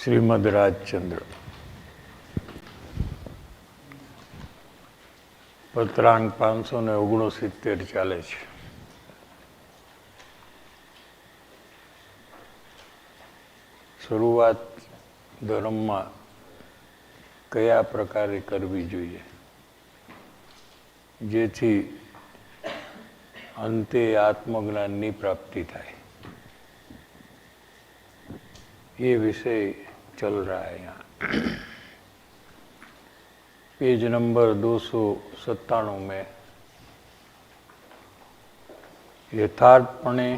શ્રીમદ રાજચંદ્ર પત્રાંક 569 ચાલે છે. શરૂઆત ધર્મમાં કયા પ્રકારે કરવી જોઈએ જેથી અંતે આત્મજ્ઞાનની પ્રાપ્તિ થાય, ये विषय चल रहा है यहाँ. पेज नंबर 297 में यथार्थपणे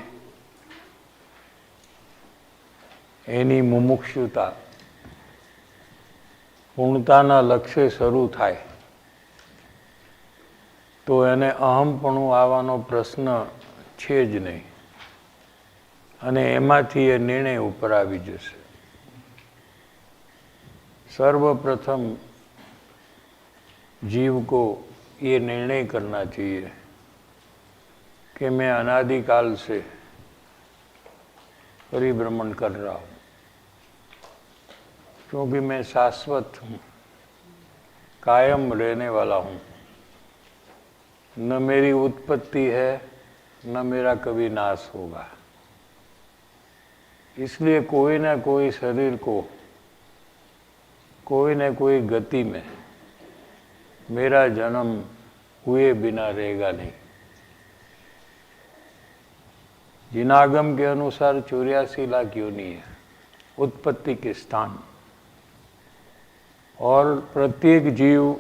એની મુમુક્ષુતા પૂર્ણતાના લક્ષ્ય શરૂ થાય તો એને અહમપણું આવવાનો પ્રશ્ન છે જ નહીં અને એમાંથી એ નિર્ણય ઉપર આવી જશે. सर्वप्रथम जीव को ये निर्णय करना चाहिए कि मैं अनादिकाल से परिभ्रमण कर रहा हूँ, क्योंकि मैं शाश्वत हूँ, कायम रहने वाला हूँ. न मेरी उत्पत्ति है न मेरा कभी नाश होगा. इसलिए कोई ना कोई शरीर को कोई न कोई गति में मेरा जन्म हुए बिना रहेगा नहीं. जिनागम के अनुसार 84 लाख योनि है उत्पत्ति के स्थान, और प्रत्येक जीव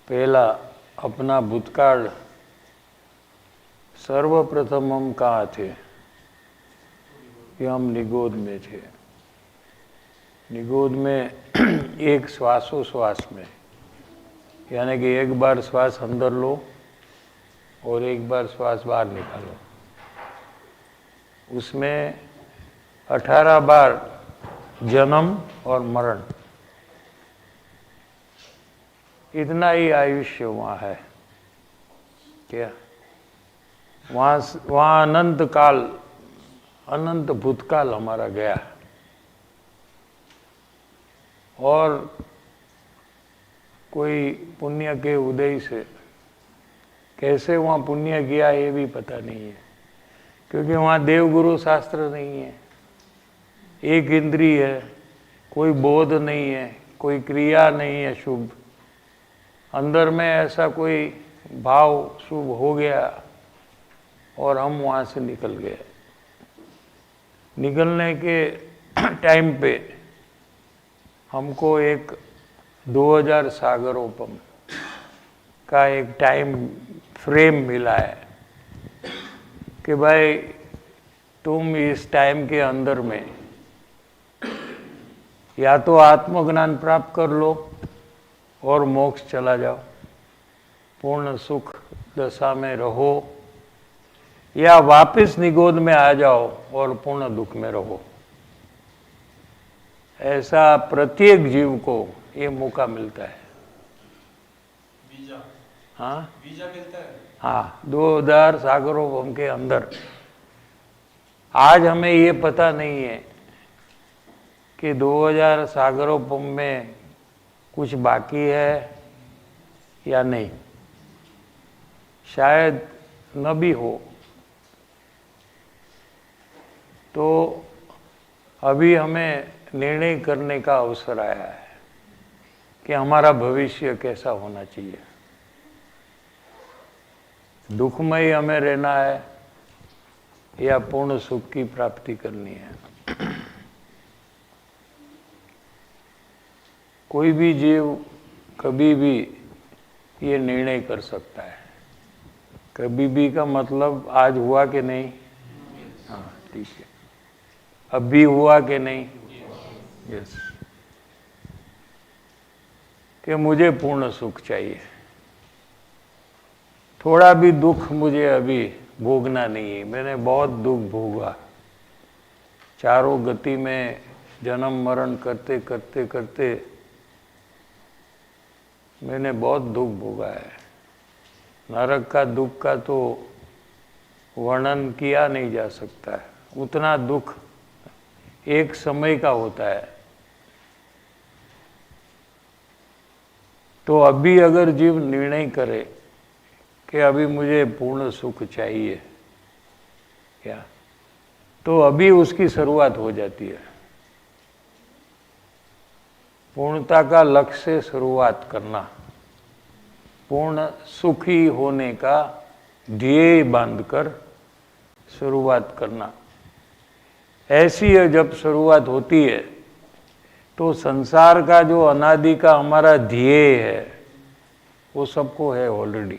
पहला अपना भूतकाल सर्वप्रथम हम कहाँ थे, कि हम निगोद में थे. निगोद में एक श्वासोश्वास में, यानी कि एक बार श्वास अंदर लो और एक बार श्वास बाहर निकालो, उसमें 18 बार जन्म और मरण, इतना ही आयुष्य वहाँ है. क्या वहाँ अनंत काल, अनंत भूतकाल हमारा गया, और कोई पुण्य के उदय से कैसे वहाँ पुण्य किया ये भी पता नहीं है, क्योंकि वहाँ देवगुरु शास्त्र नहीं है, एक इंद्रिय है, कोई बोध नहीं है, कोई क्रिया नहीं है शुभ. अंदर में ऐसा कोई भाव शुभ हो गया और हम वहाँ से निकल गए. निकलने के टाइम पे हमको एक 2000 सागरोपम का एक टाइम फ्रेम मिला है कि भाई तुम इस टाइम के अंदर में या तो आत्मज्ञान प्राप्त कर लो और मोक्ष चला जाओ, पूर्ण सुख दशा में रहो, या वापस निगोद में आ जाओ और पूर्ण दुख में रहो. ऐसा प्रत्येक जीव को ये मौका मिलता है. हाँ वीजा मिलता है. हाँ 2000 सागरोपम के अंदर. आज हमें ये पता नहीं है कि 2000 सागरोपम में कुछ बाकी है या नहीं, शायद न भी हो. तो अभी हमें निर्णय करने का अवसर आया है कि हमारा भविष्य कैसा होना चाहिए. दुखमय हमें रहना है या पूर्ण सुख की प्राप्ति करनी है. कोई भी जीव कभी भी ये निर्णय कर सकता है. कभी भी का मतलब आज हुआ कि नहीं? हाँ ठीक है. अभी हुआ कि नहीं? यस. कि मुझे पूर्ण सुख चाहिए, थोड़ा भी दुख मुझे अभी भोगना नहीं है. मैंने बहुत दुख भोगा, चारों गति में जन्म मरण करते करते करते मैंने बहुत दुख भोगा है. नरक का दुख का तो वर्णन किया नहीं जा सकता है. उतना दुख एक समय का होता है। तो अभी अगर जीव निर्णय करे कि अभी मुझे पूर्ण सुख चाहिए क्या, तो अभी उसकी शुरुआत हो जाती है। पूर्णता का लक्ष्य से शुरुआत करना, पूर्ण सुखी होने का ध्येय बांधकर शुरुआत करना, ऐसी जब शुरुआत होती है तो संसार का जो अनादि का हमारा ध्येय है वो सबको है ऑलरेडी,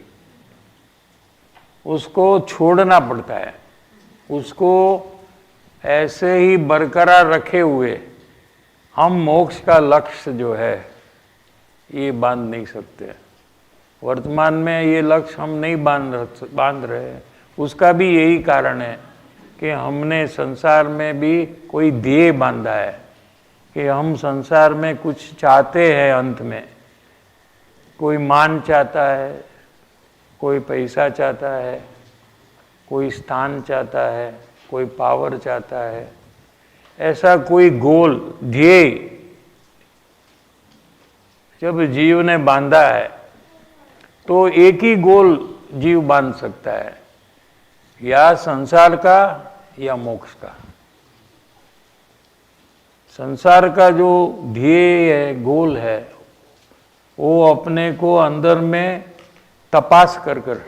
उसको छोड़ना पड़ता है। उसको ऐसे ही बरकरार रखे हुए हम मोक्ष का लक्ष्य जो है ये बांध नहीं सकते। वर्तमान में ये लक्ष्य हम नहीं बांध रहे। उसका भी यही कारण है कि हमने संसार में भी कोई ध्येय बांधा है कि हम संसार में कुछ चाहते हैं। अंत में कोई मान चाहता है, कोई पैसा चाहता है, कोई स्थान चाहता है, कोई पावर चाहता है। ऐसा कोई गोल ध्येय जब जीव ने बांधा है तो एक ही गोल जीव बांध सकता है, या संसार का या मोक्ष का। संसार का जो ध्येय है, गोल है, वो अपने को अंदर में तपास कर कर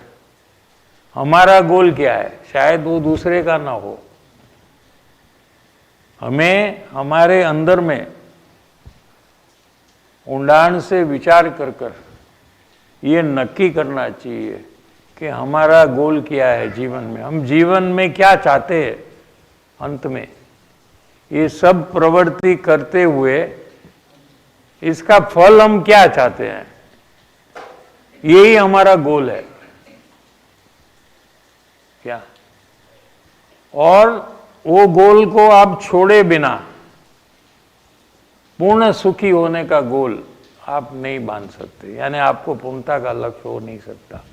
हमारा गोल क्या है, शायद वो दूसरे का ना हो। हमें हमारे अंदर में ऊंडाण से विचार कर कर ये नक्की करना चाहिए कि हमारा गोल क्या है जीवन में, हम जीवन में क्या चाहते हैं। अंत में ये सब प्रवृत्ति करते हुए इसका फल हम क्या चाहते हैं, यही हमारा गोल है क्या। और वो गोल को आप छोड़े बिना पूर्ण सुखी होने का गोल आप नहीं बांध सकते, यानी आपको पूर्णता का लक्ष्य हो नहीं सकता।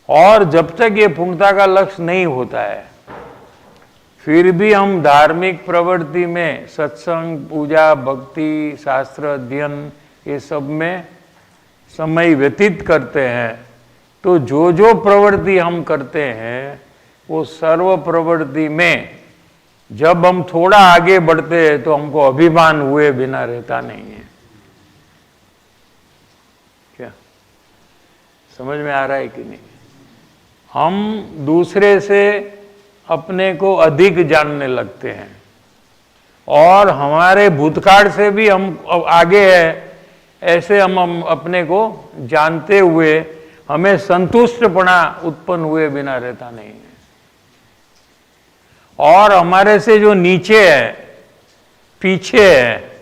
और जब तक ये पूर्णता का लक्ष्य नहीं होता है, फिर भी हम धार्मिक प्रवृत्ति में, सत्संग, पूजा, भक्ति, शास्त्र अध्ययन, ये सब में समय व्यतीत करते हैं। तो जो जो प्रवृत्ति हम करते हैं वो सर्व प्रवृत्ति में जब हम थोड़ा आगे बढ़ते हैं तो हमको अभिमान हुए बिना रहता नहीं है। क्या समझ में आ रहा है कि नहीं? हम दूसरे से अपने को अधिक जानने लगते हैं और हमारे भूतकाल से भी हम आगे है, ऐसे हम अपने को जानते हुए हमें संतुष्टपना उत्पन्न हुए बिना रहता नहीं है। और हमारे से जो नीचे है, पीछे है,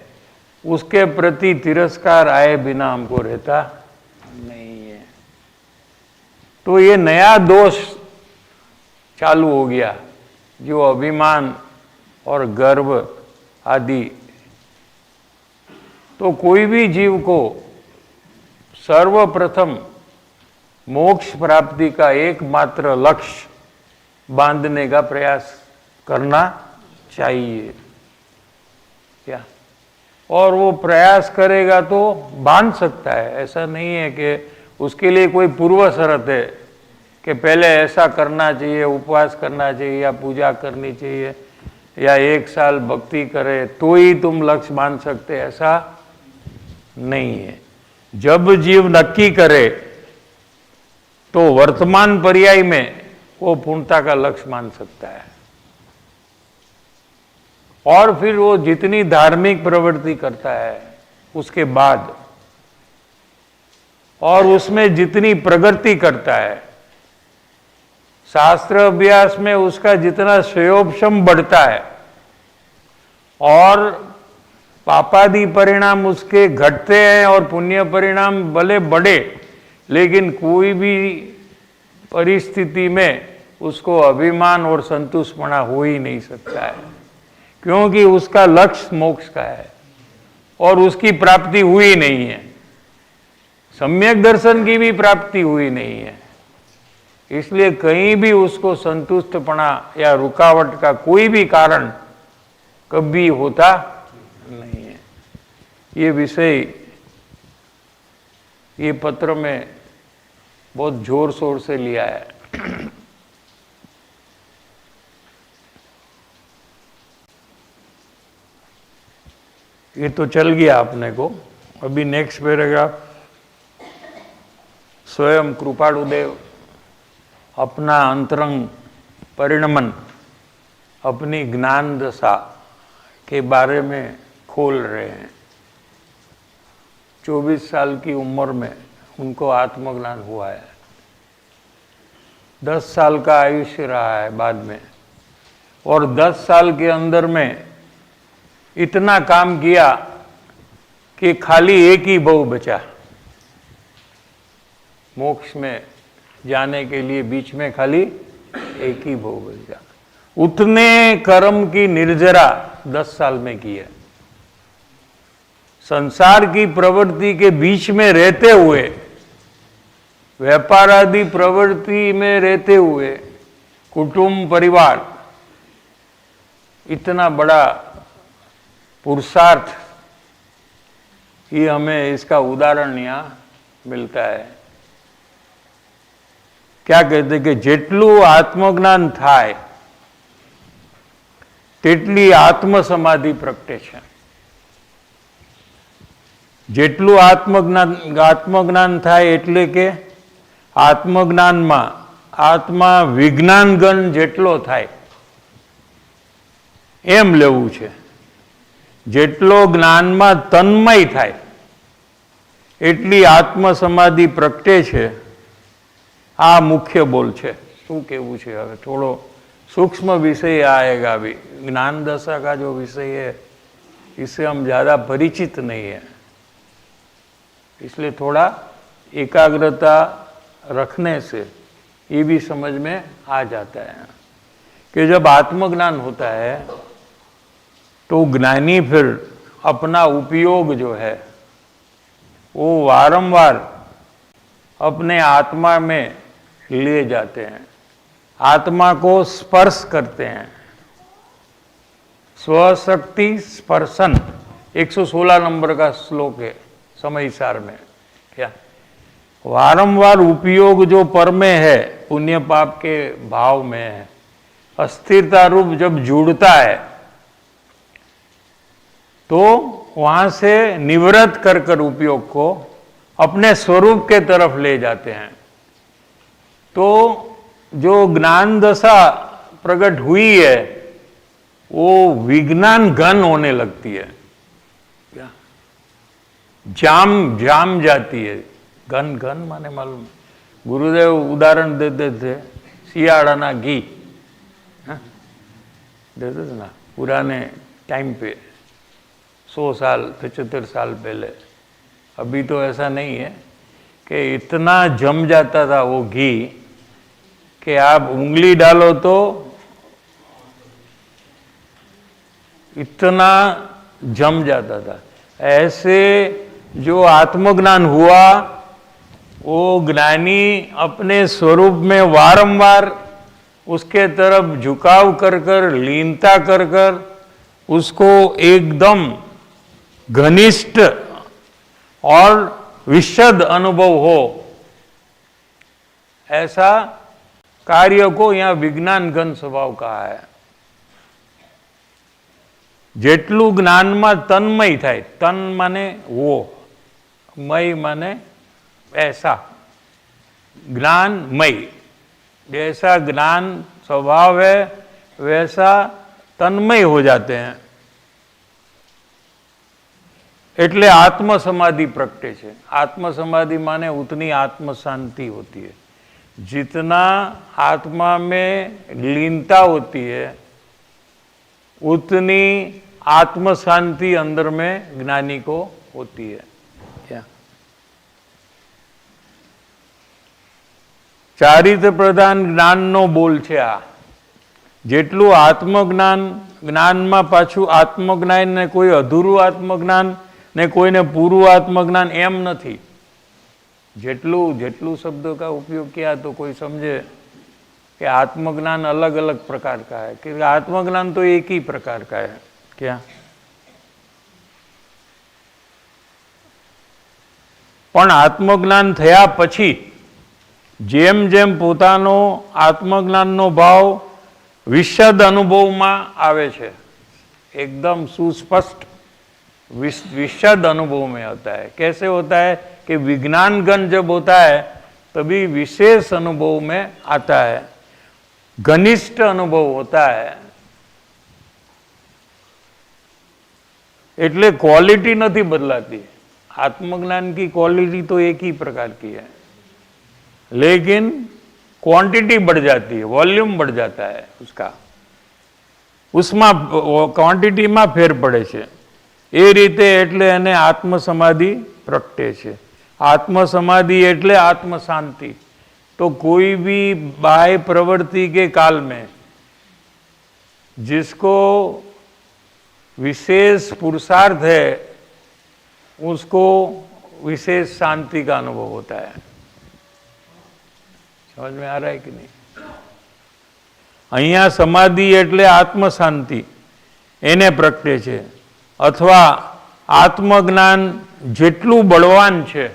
उसके प्रति तिरस्कार आए बिना हमको रहता नहीं है। तो ये नया दोष चालू हो गया, जो अभिमान और गर्व आदि। तो कोई भी जीव को सर्वप्रथम मोक्ष प्राप्ति का एकमात्र लक्ष्य बांधने का प्रयास करना चाहिए क्या। और वो प्रयास करेगा तो बांध सकता है। ऐसा नहीं है कि उसके लिए कोई पूर्व शर्त है कि पहले ऐसा करना चाहिए, उपवास करना चाहिए या पूजा करनी चाहिए या 1 साल भक्ति करे तो ही तुम लक्ष्य बांध सकते, ऐसा नहीं है। जब जीव नक्की करे तो वर्तमान पर्याय में वो पूर्णता का लक्ष्य मान सकता है। और फिर वो जितनी धार्मिक प्रवृत्ति करता है उसके बाद, और उसमें जितनी प्रगति करता है, शास्त्र अभ्यास में उसका जितना श्रेयोपशम बढ़ता है और पापादि परिणाम उसके घटते हैं और पुण्य परिणाम भले बढ़े, लेकिन कोई भी परिस्थिति में उसको अभिमान और संतुष्टपना हो ही नहीं सकता है, क्योंकि उसका लक्ष्य मोक्ष का है और उसकी प्राप्ति हुई नहीं है। सम्यक दर्शन की भी प्राप्ति हुई नहीं है। इसलिए कहीं भी उसको संतुष्टपना या रुकावट का कोई भी कारण कभी होता नहीं है। ये विषय ये पत्र में बहुत जोर शोर से लिया है। ये तो चल गया अपने को। अभी नेक्स्ट पैराग्राफ, स्वयं कृपालुदेव अपना अंतरंग परिणमन, अपनी ज्ञान दशा के बारे में खोल रहे हैं। 24 साल की उम्र में उनको आत्मज्ञान हुआ है। 10 साल का आयुष्य रहा है बाद में, और 10 साल के अंदर में इतना काम किया कि खाली एक ही भव बचा, मोक्ष में जाने के लिए बीच में खाली एक ही भव बचा। उतने कर्म की निर्जरा 10 साल में की है। संसार की प्रवृत्ति के बीच में रहते हुए, व्यापार आदि प्रवृत्ति में रहते हुए, कुटुंब परिवार, इतना बड़ा पुरुषार्थ, ये हमें इसका उदाहरण यहाँ मिलता है। क्या कहते कि जेटलू आत्मज्ञान थाय तेटली आत्म समाधि प्रगटे छे। जेटलू आत्मज्ञान थाय एटले के आत्मज्ञान में आत्मा विज्ञान गण जेटलो थाय एम लेवुं छे। जेटलो ज्ञान में तन्मय थाय एटली आत्म समाधि प्रगटे छे। आ मुख्य बोल छे। शू केवुं छे हवे थोड़ो सूक्ष्म विषय आएगा अभी। ज्ञान दशा का जो विषय है इससे हम ज़्यादा परिचित नहीं है, इसलिए थोड़ा एकाग्रता रखने से ये भी समझ में आ जाता है कि जब आत्मज्ञान होता है तो ज्ञानी फिर अपना उपयोग जो है वो वारंवार अपने आत्मा में ले जाते हैं, आत्मा को स्पर्श करते हैं। स्वशक्ति स्पर्शन 116 नंबर का श्लोक है समय सार में। क्या वारंवार उपयोग जो पर में है, पुण्य पाप के भाव में है, अस्थिरता रूप जब जुड़ता है तो वहां से निवृत्त कर कर उपयोग को अपने स्वरूप के तरफ ले जाते हैं। तो जो ज्ञान दशा प्रकट हुई है वो विज्ञान घन होने लगती है। क्या जाम जाती है। घन माने मालूम, गुरुदेव उदाहरण देते थे सियाड़ा घी देते थे ना पुराने टाइम पे, 100 साल 75 साल पहले। अभी तो ऐसा नहीं है कि इतना जम जाता था वो घी कि आप उंगली डालो तो इतना जम जाता था। ऐसे जो आत्मज्ञान हुआ वो ज्ञानी अपने स्वरूप में वारंवार उसके तरफ झुकाव कर कर, लीनता कर कर उसको एकदम घनिष्ठ और विशद अनुभव हो, ऐसा कार्य को यहाँ विज्ञान घन स्वभाव कहा है। जेटलू ज्ञान में तन्मय थाय, तन माने वो, मय माने ऐसा, ज्ञानमय, जैसा ज्ञान स्वभाव है वैसा तन्मय हो जाते हैं। એટલે आत्म समाधि प्रगटे छे। आत्म समाधि माने उतनी आत्म शांति होती है। जितना आत्मा में लीनता होती है उतनी आत्म शांति अंदर में ज्ञानी को होती है। क्या चारित्र प्रधान ज्ञान नो बोल छे आ। जेटलू आत्मज्ञान, ज्ञान में पाछू आत्मज्ञान ने कोई अधूरू आत्मज्ञान ने कोईने पूरू आत्मज्ञान एम नहीं। જેટલું જેटलू शब्दों का उपयोग किया तो कोई समझे कि आत्मज्ञान अलग अलग प्रकार का है, कि आत्मज्ञान तो एक ही प्रकार का है। क्या? પણ આત્મજ્ઞાન થયા પછી જેમ જેમ પોતાનો આત્મજ્ઞાનનો ભાવ વિશદ અનુભવમાં આવે છે, एकदम सुस्पष्ट विशद अनुभव में होता है। कैसे होता है कि विज्ञान गण जब होता है तभी विशेष अनुभव में आता है, घनिष्ठ अनुभव होता है। એટલે क्वालिटी नहीं बदलाती। आत्मज्ञान की क्वालिटी तो एक ही प्रकार की है, लेकिन क्वांटिटी बढ़ जाती है, वॉल्यूम बढ़ जाता है उसका, उसमें क्वांटिटी में फेर पड़े छे। ए रीते एटले एने आत्म समाधि प्रगटे छे। आत्म समाधि एटले आत्म शांति। तो कोई भी बाह्य प्रवृत्ति के काल में जिसको विशेष पुरुषार्थ है उसको विशेष शांति का अनुभव होता है। समझ में आ रहा है कि नहीं? अहींया समाधि एटले आत्म शांति एने प्रगटे छे, अथवा आत्मज्ञान जेटलू बलवान छे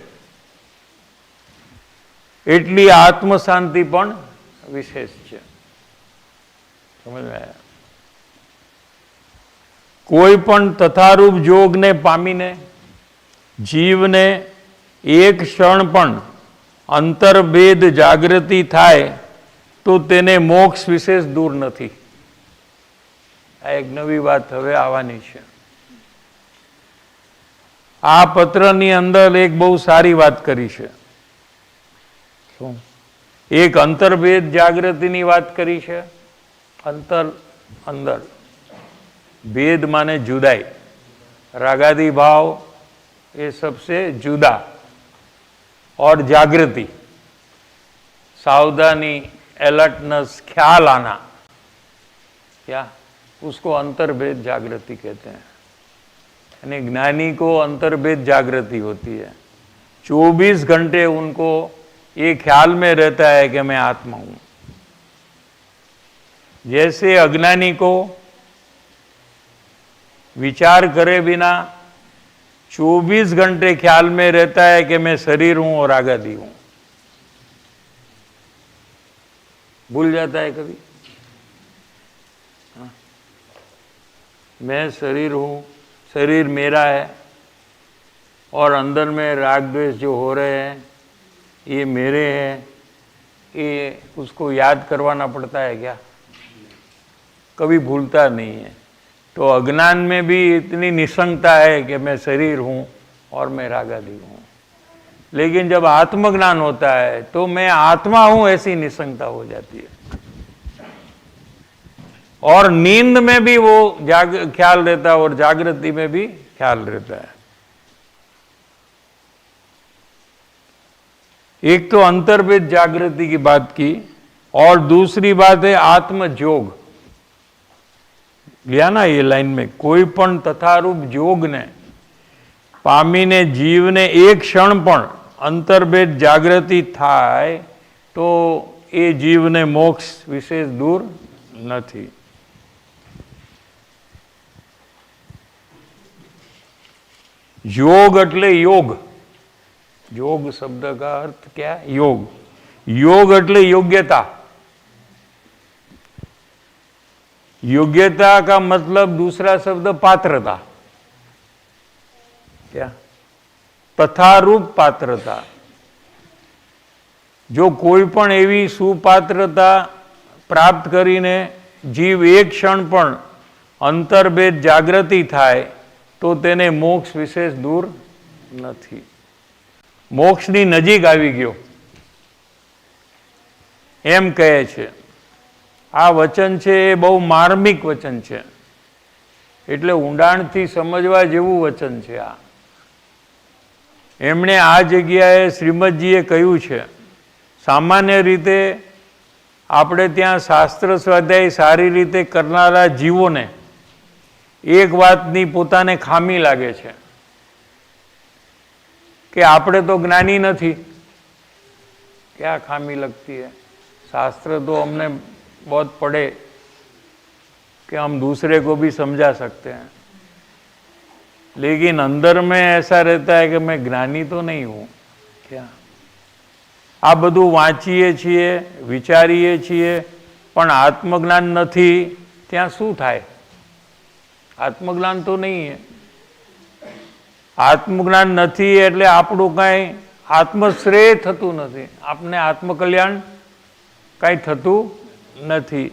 एटली आत्म शांति पण विशेष छे। समझ में आया? कोई पण तथारूप जोग ने पामीने जीव ने एक क्षण पण अंतर्भेद जागृति थाय तो तेने मोक्ष विशेष दूर नहीं। आ एक नवी बात हवे आवानी छे। आ पत्रनी अंदर एक बहु सारी बात करी छे। एक अंतर्भेद जागृति नी बात करी छे। अंतर अंदर भेद माने जुदाई, रागादि भाव ये सबसे जुदा, और जागृति सावधानी, अलर्टनेस, ख्याल आना, क्या उसको अंतर्भेद जागृति कहते हैं। यानी ज्ञानी को अंतर्भेद जागृति होती है। 24 घंटे उनको ये ख्याल में रहता है कि मैं आत्मा हूं। जैसे अज्ञानी को विचार करे बिना 24 घंटे ख्याल में रहता है कि मैं शरीर हूं और आगादी हूं। भूल जाता है कभी? हाँ? मैं शरीर हूं, शरीर मेरा है, और अंदर में राग द्वेष जो हो रहे हैं ये मेरे हैं, ये उसको याद करवाना पड़ता है क्या? कभी भूलता नहीं है। तो अज्ञान में भी इतनी निसंगता है कि मैं शरीर हूं और मैं रागादी हूं। लेकिन जब आत्मज्ञान होता है तो मैं आत्मा हूं ऐसी निसंगता हो जाती है। और नींद में भी वो ख्याल रहता है और जागृति में भी ख्याल रहता है। एक तो अंतर्भेद जागृति की बात की, और दूसरी बात है आत्मजोग। लिया ना ये लाइन में, कोई पण तथारूप जोग ने पामीने जीव ने एक क्षण पण अंतर्भेद जागृति थाय तो ए जीव ने मोक्ष विशेष दूर नहीं। योग એટલે योग, योग शब्द का अर्थ क्या है? योग। योग એટલે योग्यता। योग्यता का मतलब दूसरा शब्द पात्रता। क्या? तथारूप पात्रता। जो कोई पण एवी सुपात्रता प्राप्त करीने जीव एक क्षण पण अंतर्भेद जागृति थाय तो तेने मोक्ष विशेष दूर नहीं। मोक्षनी नजीक आवी गयो एम कहे छे। आ वचन छे ए बहु मार्मिक वचन छे, एटले ઊંડાણથી समझवा जेवुं वचन छे। आ एमणे आ जग्याए श्रीमदजीए कह्युं छे। सामान्य रीते आपणे त्यां शास्त्र स्वाध्याय सारी रीते करनारा जीवोने एक वातनी पोताने खामी लागे छे कि आपणे तो ज्ञानी नथी, क्या खामी लगती है? शास्त्र तो हमने बहुत पढ़े कि हम दूसरे को भी समझा सकते हैं, लेकिन अंदर में ऐसा रहता है कि मैं ज्ञानी तो नहीं हूं क्या? આ બધું વાંચીએ છીએ, વિચારીએ છીએ, પણ આત્મજ્ઞાન નથી, ત્યાં શું થાય? આત્મજ્ઞાન તો નહીં है. આત્મજ્ઞાન નથી એટલે આપણું કાંઈ આત્મશ્રેય થતું નથી, આપને આત્મકલ્યાણ કાંઈ થતું નથી.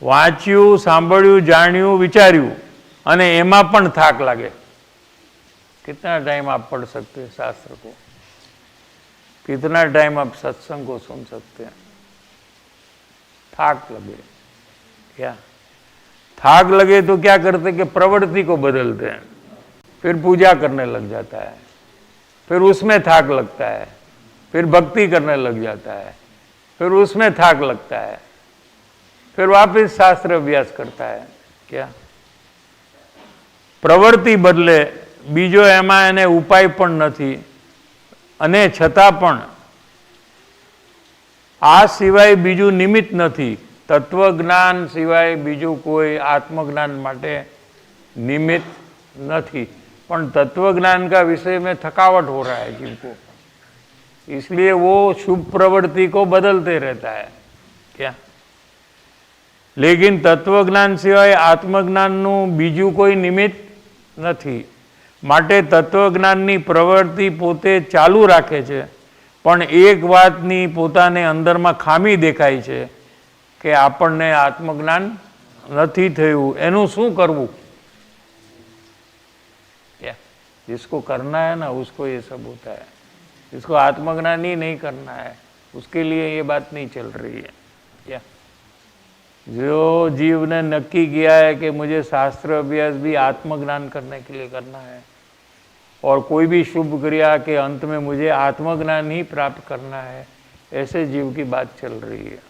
વાંચ્યું, સાંભળ્યું, જાણ્યું, વિચાર્યું અને એમાં પણ થાક લાગે. कितना टाइम आप पढ़ सकते हैं शास्त्र को? कितना टाइम आप सत्संग को सुन सकते हैं? थाक लगे क्या? थाक लगे तो क्या करते कि प्रवृत्ति को बदलते हैं, फिर पूजा करने लग जाता है, फिर उसमें थाक लगता है, फिर भक्ति करने लग जाता है, फिर उसमें थाक लगता है, फिर वापस शास्त्र अभ्यास करता है क्या? प्रवृत्ति बदले, बीजो एमा एने उपाय पण नथी अने छतां पण आ सिवाय बीजू निमित्त नथी. तत्वज्ञान सिवाय बीजू कोई आत्मज्ञान माटे निमित्त नथी, पण तत्वज्ञान का विषय में थकावट हो रहा है जीव को, इसलिए वो शुभ प्रवृत्ति को बदलते रहता है क्या? लेकिन तत्वज्ञान सिवाय आत्मज्ञाननु बीजू कोई निमित्त नथी. માટે તત્વજ્ઞાનની પ્રવૃત્તિ પોતે ચાલુ રાખે છે, પણ એક વાતની પોતાને અંદરમાં ખામી દેખાય છે કે આપણને આત્મજ્ઞાન નથી થયું, એનું શું કરવું? जिसको करना है ना उसको ये सब होता है, जिसको आत्मज्ञान ही नहीं करना है उसके लिए ये बात नहीं चल रही है क्या? जो जीव ने नक्की किया है कि मुझे शास्त्र अभ्यास भी आत्मज्ञान करने के लिए करना है और कोई भी शुभ क्रिया के अंत में मुझे आत्मज्ञान ही प्राप्त करना है, ऐसे जीव की बात चल रही है.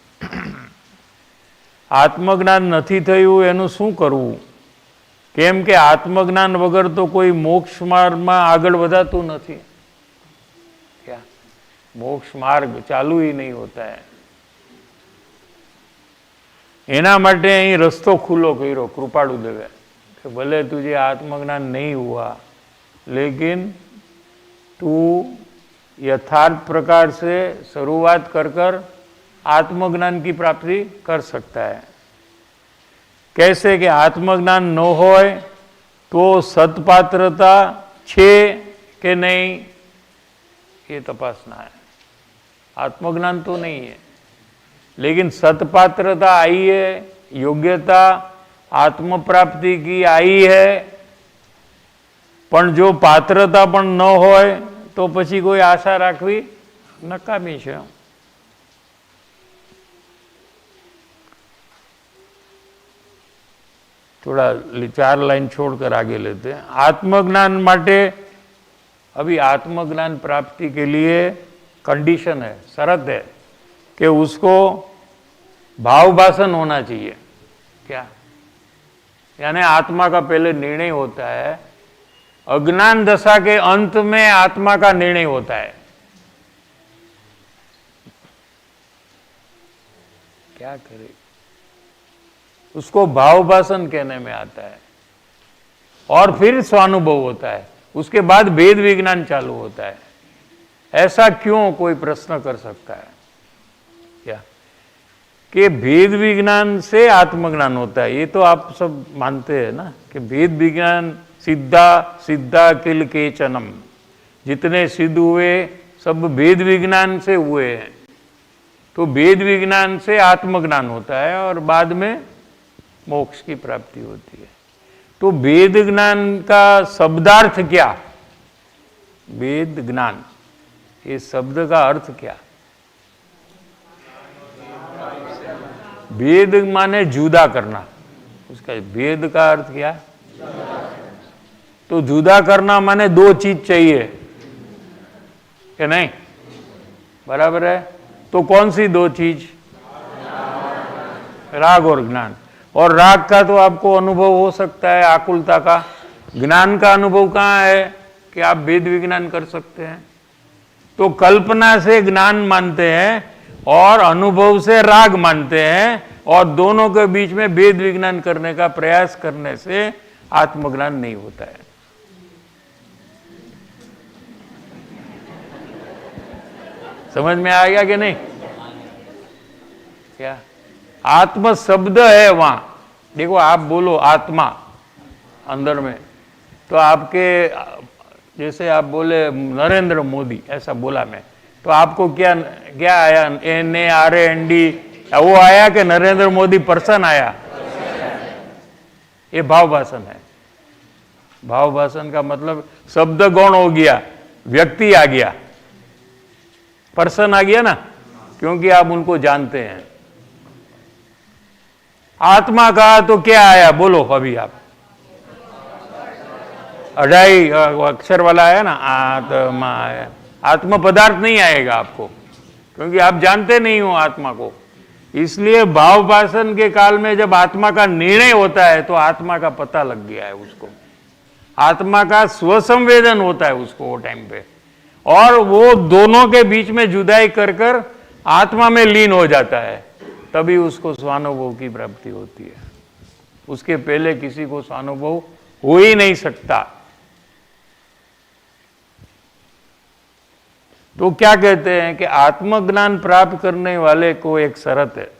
आत्मज्ञान નથી થયું એનું શું કરવું? કેમ કે આત્મજ્ઞાન વગર તો કોઈ મોક્ષ માર્ગમાં આગળ વધાતું નથી क्या? मोक्ष मार्ग चालू ही नहीं होता है. एना माटे અહીં રસ્તો ખુલ્લો કર્યો કૃપાળુ દેવે કે ભલે तुझे आत्मज्ञान नहीं हुआ, लेकिन तू यथार्थ प्रकार से शुरुआत कर कर आत्मज्ञान की प्राप्ति कर सकता है. कैसे कि आत्मज्ञान न होय तो सत्पात्रता छे कि नहीं ये तपासना है. आत्मज्ञान तो नहीं है, लेकिन सत्पात्रता आई है, योग्यता आत्म प्राप्ति की आई है, पण जो पात्रता पण न होय तो पछी कोई आशा राखवी नकामी छे. थोड़ा 4 लाइन छोड़कर आगे लेते हैं. आत्मज्ञान माटे अभी आत्मज्ञान प्राप्ति के लिए कंडीशन है, शर्त है कि उसको भावभाषण होना चाहिए क्या? यानी आत्मा का पहले निर्णय होता है, अज्ञान दशा के अंत में आत्मा का निर्णय होता है. क्या करे? उसको भावभाषण कहने में आता है और फिर स्वानुभव होता है, उसके बाद भेद विज्ञान चालू होता है. ऐसा क्यों कोई प्रश्न कर सकता है क्या? कि भेद विज्ञान से आत्मज्ञान होता है, ये तो आप सब मानते हैं ना कि भेद विज्ञान सिद्धा सिद्धा किल केचनम, जितने सिद्ध हुए सब भेद विज्ञान से हुए हैं. तो भेद विज्ञान से आत्मज्ञान होता है और बाद में मोक्ष की प्राप्ति होती है. तो वेद ज्ञान का शब्दार्थ क्या? वेद ज्ञान, ये शब्द का अर्थ क्या? भेद माने जुदा करना, उसका भेद का अर्थ क्या? तो जुदा करना माने 2 चीज चाहिए कि नहीं? बराबर है. तो कौन सी 2 चीज? राग और ज्ञान. और राग का तो आपको अनुभव हो सकता है आकुलता का, ज्ञान का अनुभव कहाँ है कि आप वेद विज्ञान कर सकते हैं तो कल्पना से ज्ञान मानते हैं और अनुभव से राग मानते हैं, और दोनों के बीच में भेद विज्ञान करने का प्रयास करने से आत्मज्ञान नहीं होता है। समझ में आ गया कि नहीं? क्या आत्म शब्द है वहां? देखो, आप बोलो आत्मा अंदर में, तो आपके जैसे आप बोले नरेंद्र मोदी, ऐसा बोला मैं, तो आपको क्या क्या आया? NARND वो आया कि नरेंद्र मोदी पर्सन आया? ये भाव भाषण है। भाव भाषण का मतलब शब्द गौण हो गया, व्यक्ति आ गया, पर्सन आ गया ना, क्योंकि आप उनको जानते हैं। आत्मा का तो क्या आया? बोलो अभी आप। 2.5 अक्षर वाला आया ना, आत्मा आया। आत्म पदार्थ नहीं आएगा आपको, क्योंकि आप जानते नहीं हो आत्मा को। इसलिए भाव भाषण के काल में जब आत्मा का निर्णय होता है तो आत्मा का पता लग गया है उसको, आत्मा का स्वसंवेदन होता है उसको वो टाइम पे, और वो दोनों के बीच में जुदाई कर कर आत्मा में लीन हो जाता है, तभी उसको स्वानुभव की प्राप्ति होती है। उसके पहले किसी को स्वानुभव हो ही नहीं सकता। तो क्या कहते हैं कि आत्मज्ञान प्राप्त करने वाले को एक शर्त है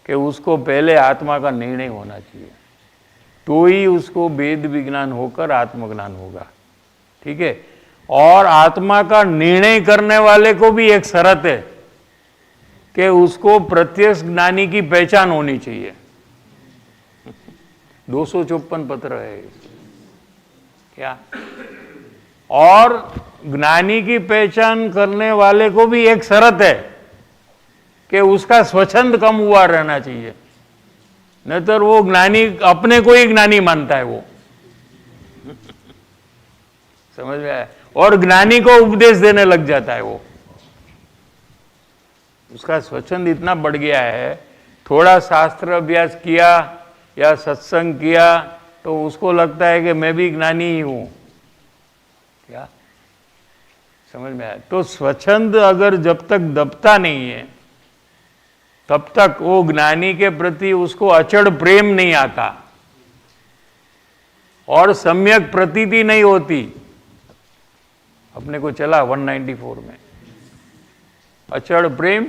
कि उसको पहले आत्मा का निर्णय होना चाहिए, तो ही उसको वेद विज्ञान होकर आत्मज्ञान होगा। ठीक है? और आत्मा का निर्णय करने वाले को भी एक शर्त है कि उसको प्रत्यक्ष ज्ञानी की पहचान होनी चाहिए। 254 पत्र है क्या? और ज्ञानी की पहचान करने वाले को भी एक शर्त है कि उसका स्वच्छंद कम हुआ रहना चाहिए, नहीं तो वो ज्ञानी अपने को ही ज्ञानी मानता है वो। समझ में आया? और ज्ञानी को उपदेश देने लग जाता है वो। उसका स्वच्छंद इतना बढ़ गया है, थोड़ा शास्त्र अभ्यास किया या सत्संग किया तो उसको लगता है कि मैं भी ज्ञानी ही हूं। क्या समझ में आया? तो स्वच्छंद अगर जब तक दबता नहीं है तब तक वो ज्ञानी के प्रति उसको अचड़ प्रेम नहीं आता और सम्यक प्रतीति नहीं होती। अपने को चला 194 में अचड़ प्रेम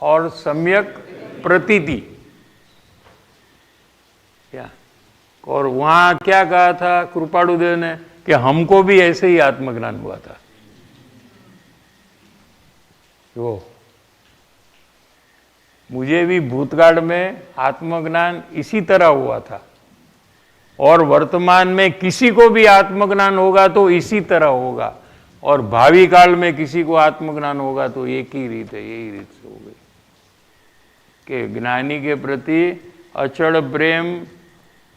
और सम्यक प्रतीति। क्या? और वहां क्या कहा था कृपाणु देव ने कि हमको भी ऐसे ही आत्मज्ञान हुआ था। वो मुझे भी भूतकाल में आत्मज्ञान इसी तरह हुआ था, और वर्तमान में किसी को भी आत्मज्ञान होगा तो इसी तरह होगा, और भावी काल में किसी को आत्मज्ञान होगा तो एक ही रीत है, यही रीत से हो गई कि ज्ञानी के प्रति अचड़ प्रेम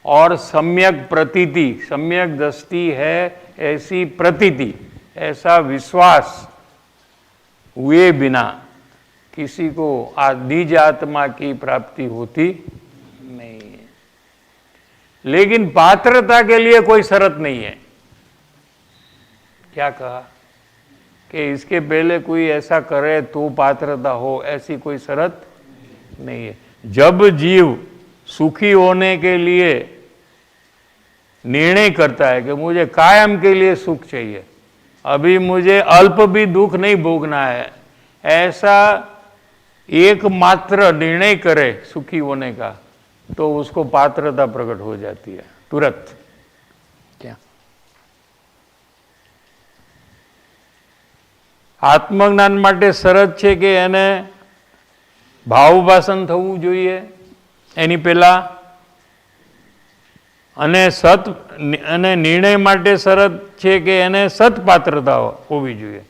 और सम्यक प्रतीति, सम्यक दृष्टि है ऐसी प्रतीति, ऐसा विश्वास हुए बिना किसी को निज आत्मा की प्राप्ति होती नहीं है। लेकिन पात्रता के लिए कोई शर्त नहीं है। क्या कहा कि इसके पहले कोई ऐसा करे तो पात्रता हो, ऐसी कोई शर्त नहीं है। जब जीव सुखी होने के लिए निर्णय करता है कि मुझे कायम के लिए सुख चाहिए, अभी मुझे अल्प भी दुख नहीं भोगना है, ऐसा एकमात्र निर्णय करे सुखी होने का, तो उसको पात्रता प्रकट हो जाती है तुरंत। क्या? आत्मज्ञान માટે શરત છે કે એને ભાવભાષણ થવું જોઈએ એની પહેલા, અને નિર્ણય માટે શરત છે કે એને સત્પાत्रता होवी જોઈએ।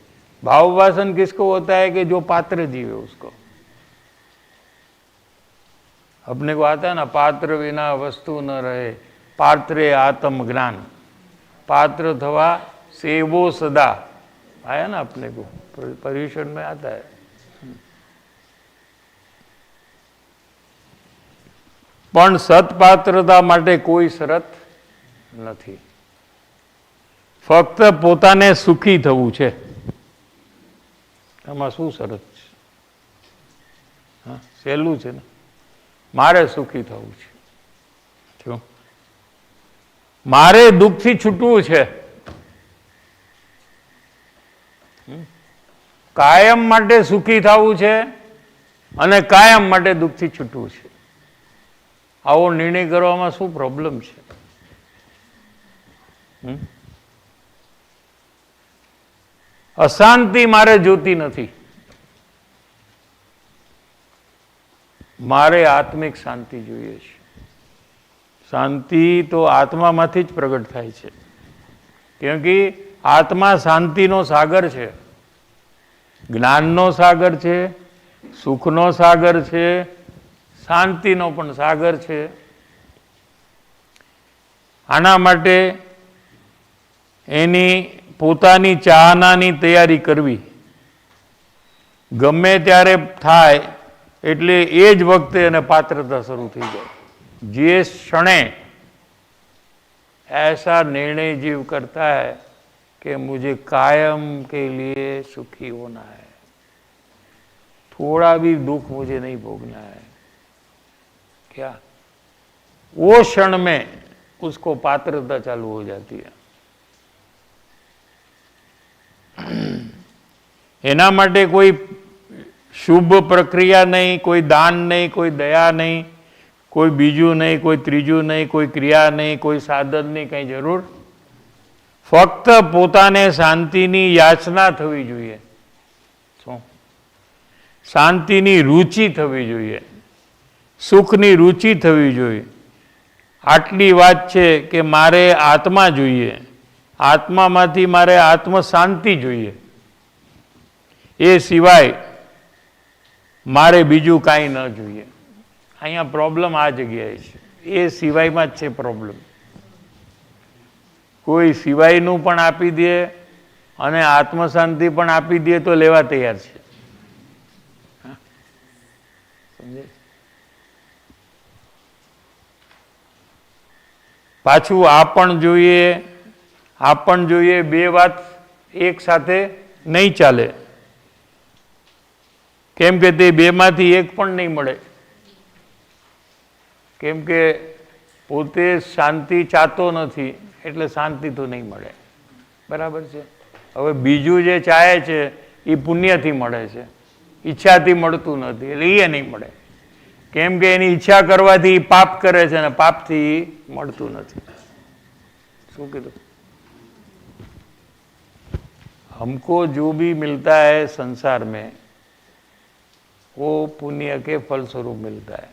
भावभाषण किसको होता है कि जो पात्र जीव है उसको। अपने को आता है ना, पात्र बिना वस्तु न रहे, पात्रे आत्म ज्ञान, पात्र थवा सेवो सदा, आया ना अपने को, पर्यूषण में आता है। પણ સત્પાત્રતા માટે કોઈ શરત નથી, ફક્ત પોતાને સુખી થવું છે। આમાં શું શરત છે? હા, સહેલું છે ને, મારે સુખી થવું છે. જો મારે દુઃખથી છૂટવું છે, કાયમ માટે સુખી થવું છે અને કાયમ માટે દુઃખથી છૂટવું છે. આવો નિર્ણય કરવામાં શું પ્રોબ્લેમ છે? અશાંતિ મારે જોતી નથી, મારે આત્મિક શાંતિ જોઈએ છે. શાંતિ તો આત્મામાંથી જ પ્રગટ થાય છે, કેમ કે આત્મા શાંતિનો સાગર છે, જ્ઞાનનો સાગર છે, સુખનો સાગર છે, શાંતિનો પણ સાગર છે. આના માટે એની પોતાની ચાહનાની તૈયારી કરવી. ગમે ત્યારે થાય એટલે એ જ વખતે એને પાત્રતા શરૂ થઈ જાય. જે क्षणे ऐसा निर्णय जीव करता है कि मुझे कायम के लिए सुखी होना है, थोड़ा भी दुख मुझे नहीं भोगना है, क्या वो क्षण में उसको पात्रता चालू हो जाती है. એના માટે કોઈ શુભ પ્રક્રિયા નહીં, કોઈ દાન નહીં, કોઈ દયા નહીં, કોઈ બીજું નહીં, કોઈ ત્રીજું નહીં, કોઈ ક્રિયા નહીં, કોઈ સાધનની કંઈ જરૂર. ફક્ત પોતાને શાંતિની યાચના થવી જોઈએ, શું? શાંતિની રુચિ થવી જોઈએ, સુખની રુચિ થવી જોઈએ. આટલી વાત છે કે મારે આત્મા જોઈએ, આત્મામાંથી મારે આત્મ શાંતિ જોઈએ, એ સિવાય મારે બીજું કાંઈ ન જોઈએ. અહીંયા પ્રોબ્લેમ આ જગ્યાએ છે, એ સિવાયમાં જ છે પ્રોબ્લેમ. કોઈ સિવાયનું પણ આપી દે અને આત્મશાંતિ પણ આપી દે તો લેવા તૈયાર છે. સમજે? પાછું આ પણ જોઈએ, આ પણ જોઈએ, બે વાત એક સાથે નહીં ચાલે, કેમ કે તે બેમાંથી એક પણ નહીં મળે. કેમ કે પોતે શાંતિ ચાહતો નથી એટલે શાંતિ તો નહીં મળે. બરાબર છે? હવે બીજું જે ચાહે છે એ પુણ્યથી મળે છે, ઈચ્છાથી મળતું નથી, એટલે એ નહીં મળે. કેમ કે એની ઈચ્છા કરવાથી પાપ કરે છે અને પાપથી મળતું નથી. શું કીધું? हमको जो भी मिलता है संसार में वो पुण्य के फलस्वरूप मिलता है,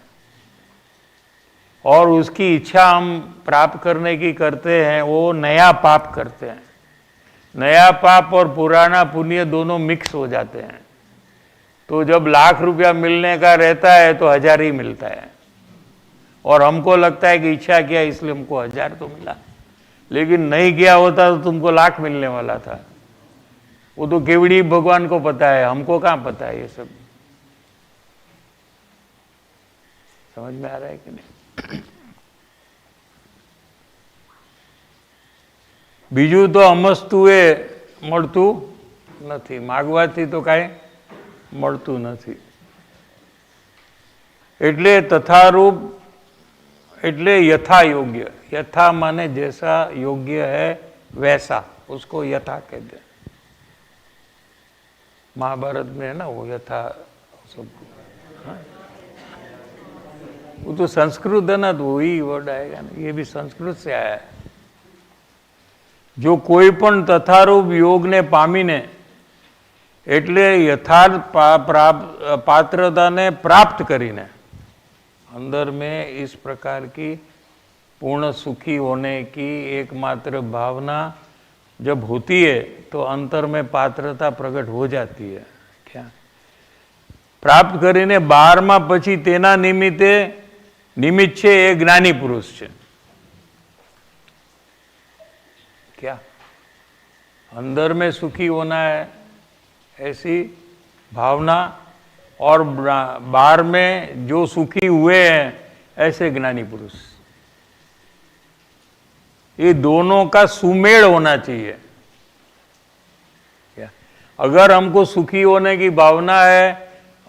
और उसकी इच्छा हम प्राप्त करने की करते हैं, वो नया पाप करते हैं. नया पाप और पुराना पुण्य दोनों मिक्स हो जाते हैं. तो जब लाख रुपया मिलने का रहता है तो 1000 ही मिलता है, और हमको लगता है कि इच्छा किया इसलिए हमको 1000 तो मिला, लेकिन नहीं किया होता तो तुमको लाख मिलने वाला था. वो तो केवड़ी भगवान को पता है, हमको कहाँ पता है ये सब. समझ में आ रहा है कि नहीं? બીજું તો અમસ્તું એ મળતું નથી, માગવાથી તો કાંઈ મળતું નથી. એટલે તથારૂપ એટલે यथा योग्य. यथा माने जैसा योग्य है वैसा, उसको यथा कहते हैं. महाभारत में है ना वो यथा सब. वो तो संस्कृत है ना, तो वही वर्ड आएगा ना, ये भी संस्कृत से आया है. जो कोई पण तथारूप योग ने पामीने એટલે यथार्थ पात्रता ने प्राप्त करीने अंदर में इस प्रकार की पूर्ण सुखी होने की एकमात्र भावना जब होती है तो अंतर में पात्रता प्रकट हो जाती है. क्या प्राप्त करीने 12 પછી તેના નિમિત્તે નિમિત્ત છે એ જ્ઞાની પુરુષ છે. क्या अंदर में सुखी होना है ऐसी भावना, और 12 में जो सुखी हुए हैं ऐसे ज्ञानी पुरुष, ये दोनों का सुमेल होना चाहिए. क्या अगर हमको सुखी होने की भावना है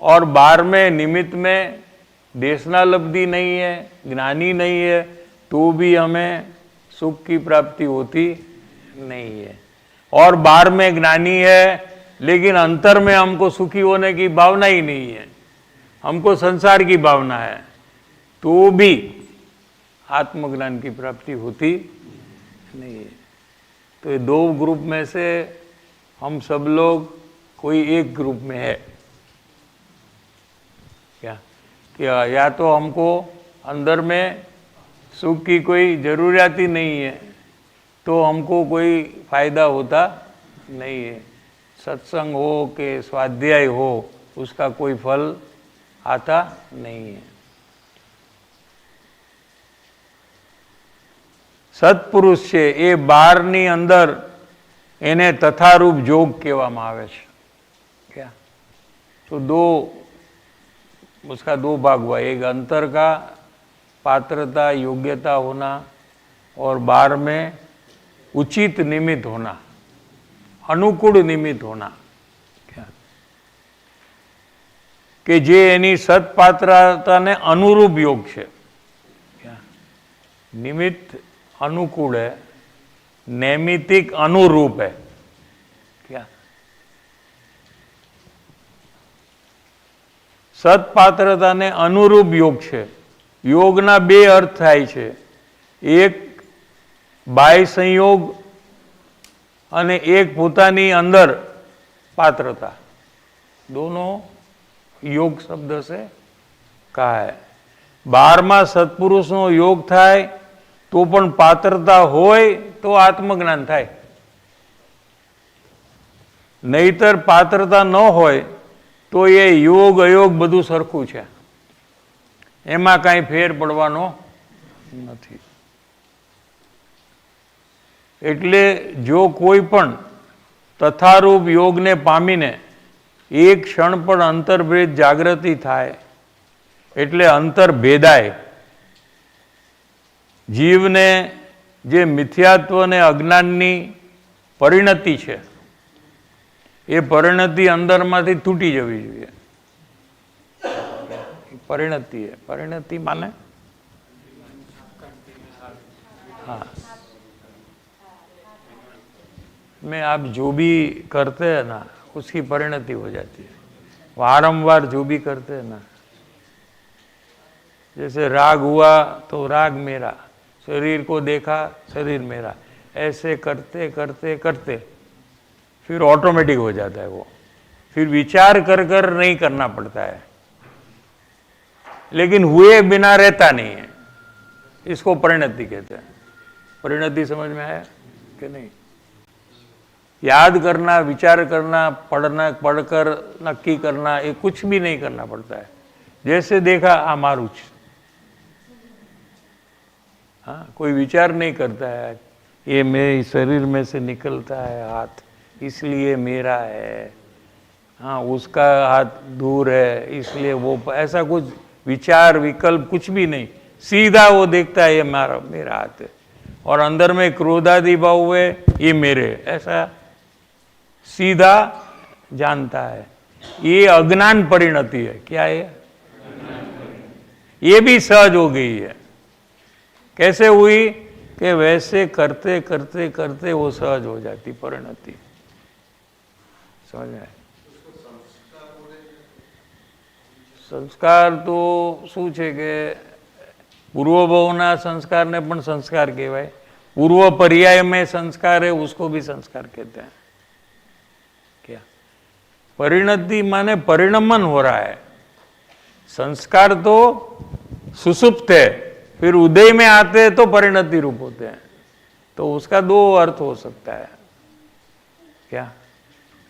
और बाहर में निमित्त में देशनालब्धि नहीं है, ज्ञानी नहीं है, तो भी हमें सुख की प्राप्ति होती नहीं है। और बाहर में ज्ञानी है लेकिन अंतर में हमको सुखी होने की भावना ही नहीं है, हमको संसार की भावना है, तो भी आत्मज्ञान की प्राप्ति होती नहीं है। तो ये दो ग्रुप में से हम सब लोग कोई एक ग्रुप में है क्या? क्या या तो हमको अंदर में सुख की कोई जरूरत ही नहीं है, तो हमको कोई फायदा होता नहीं है। सत्संग हो कि स्वाध्याय हो, उसका कोई फल आता नहीं है। સત્પુરુષ છે એ બહારની અંદર એને તથારૂપ જોગ કહેવામાં આવે છે। क्या? तो उसका दो भाग हुआ, एक अंतर का पात्रता योग्यता होना और बाहर में उचित निमित्त होना, अनुकूल निमित्त होना। क्या? कि जे एनी सत्पात्रताने अनुरूप योग है। क्या? निमित्त अनुकूल है, नैमितिक अनुरूप है। क्या? सत्पात्रता ने अनुरूप योग है। योगना बे अर्थ थाय छे, एक बाह्य संयोग अने एक पोतानी अंदर पात्रता, दोनों योग शब्द से कहा है। 12 सत्पुरुषनो योग थाय तो पण पात्रता होय तो आत्मज्ञान थाय, नहींतर पात्रता न होय तो ये योग अयोग बधुं सरखुं छे, एमां कांई फेर पड़वानो नथी। एटले जो कोई पण तथारूप योग ने पामीने एक क्षण पण अंतर्भेद जागृति थाय एटले अंतर भेदाय। जीव ने जे मिथ्यात्व ने अज्ञाननी परिणति है, ये परिणति अंदर मांथी तूटी जवी जोईए। परिणति है, परिणति माने हाँ, में आप जो भी करते हैं ना उसकी परिणति हो जाती है। वारंवार जो भी करते हैं ना, जैसे राग हुआ तो राग मेरा, शरीर को देखा शरीर मेरा, ऐसे करते करते करते फिर ऑटोमेटिक हो जाता है वो, फिर विचार कर कर नहीं करना पड़ता है, लेकिन हुए बिना रहता नहीं है। इसको परिणति कहते हैं। परिणति समझ में आया कि नहीं? याद करना, विचार करना, पढ़ना, पढ़कर नक्की करना, ये कुछ भी नहीं करना पड़ता है। जैसे देखा आ मारू छ, हाँ, कोई विचार नहीं करता है ये मेरे शरीर में से निकलता है हाथ इसलिए मेरा है, हाँ उसका हाथ दूर है इसलिए वो, ऐसा कुछ विचार विकल्प कुछ भी नहीं, सीधा वो देखता है ये मेरा हाथ है, और अंदर में क्रोधादि भाव हुए ये मेरे, ऐसा सीधा जानता है। ये अज्ञान परिणति है। क्या है? ये भी सहज हो गई है। कैसे हुई? कि वैसे करते करते करते वो सहज हो जाती परिणति। समझ में? संस्कार तो शू छे के पूर्वभवना संस्कार ने पण संस्कार कहवाय, पूर्व पर्याय में संस्कार है उसको भी संस्कार कहते हैं। क्या? परिणति माने परिणमन हो रहा है। संस्कार तो सुसुप्त है, फिर उदय में आते हैं तो परिणति रूप होते हैं। तो उसका दो अर्थ हो सकता है। क्या?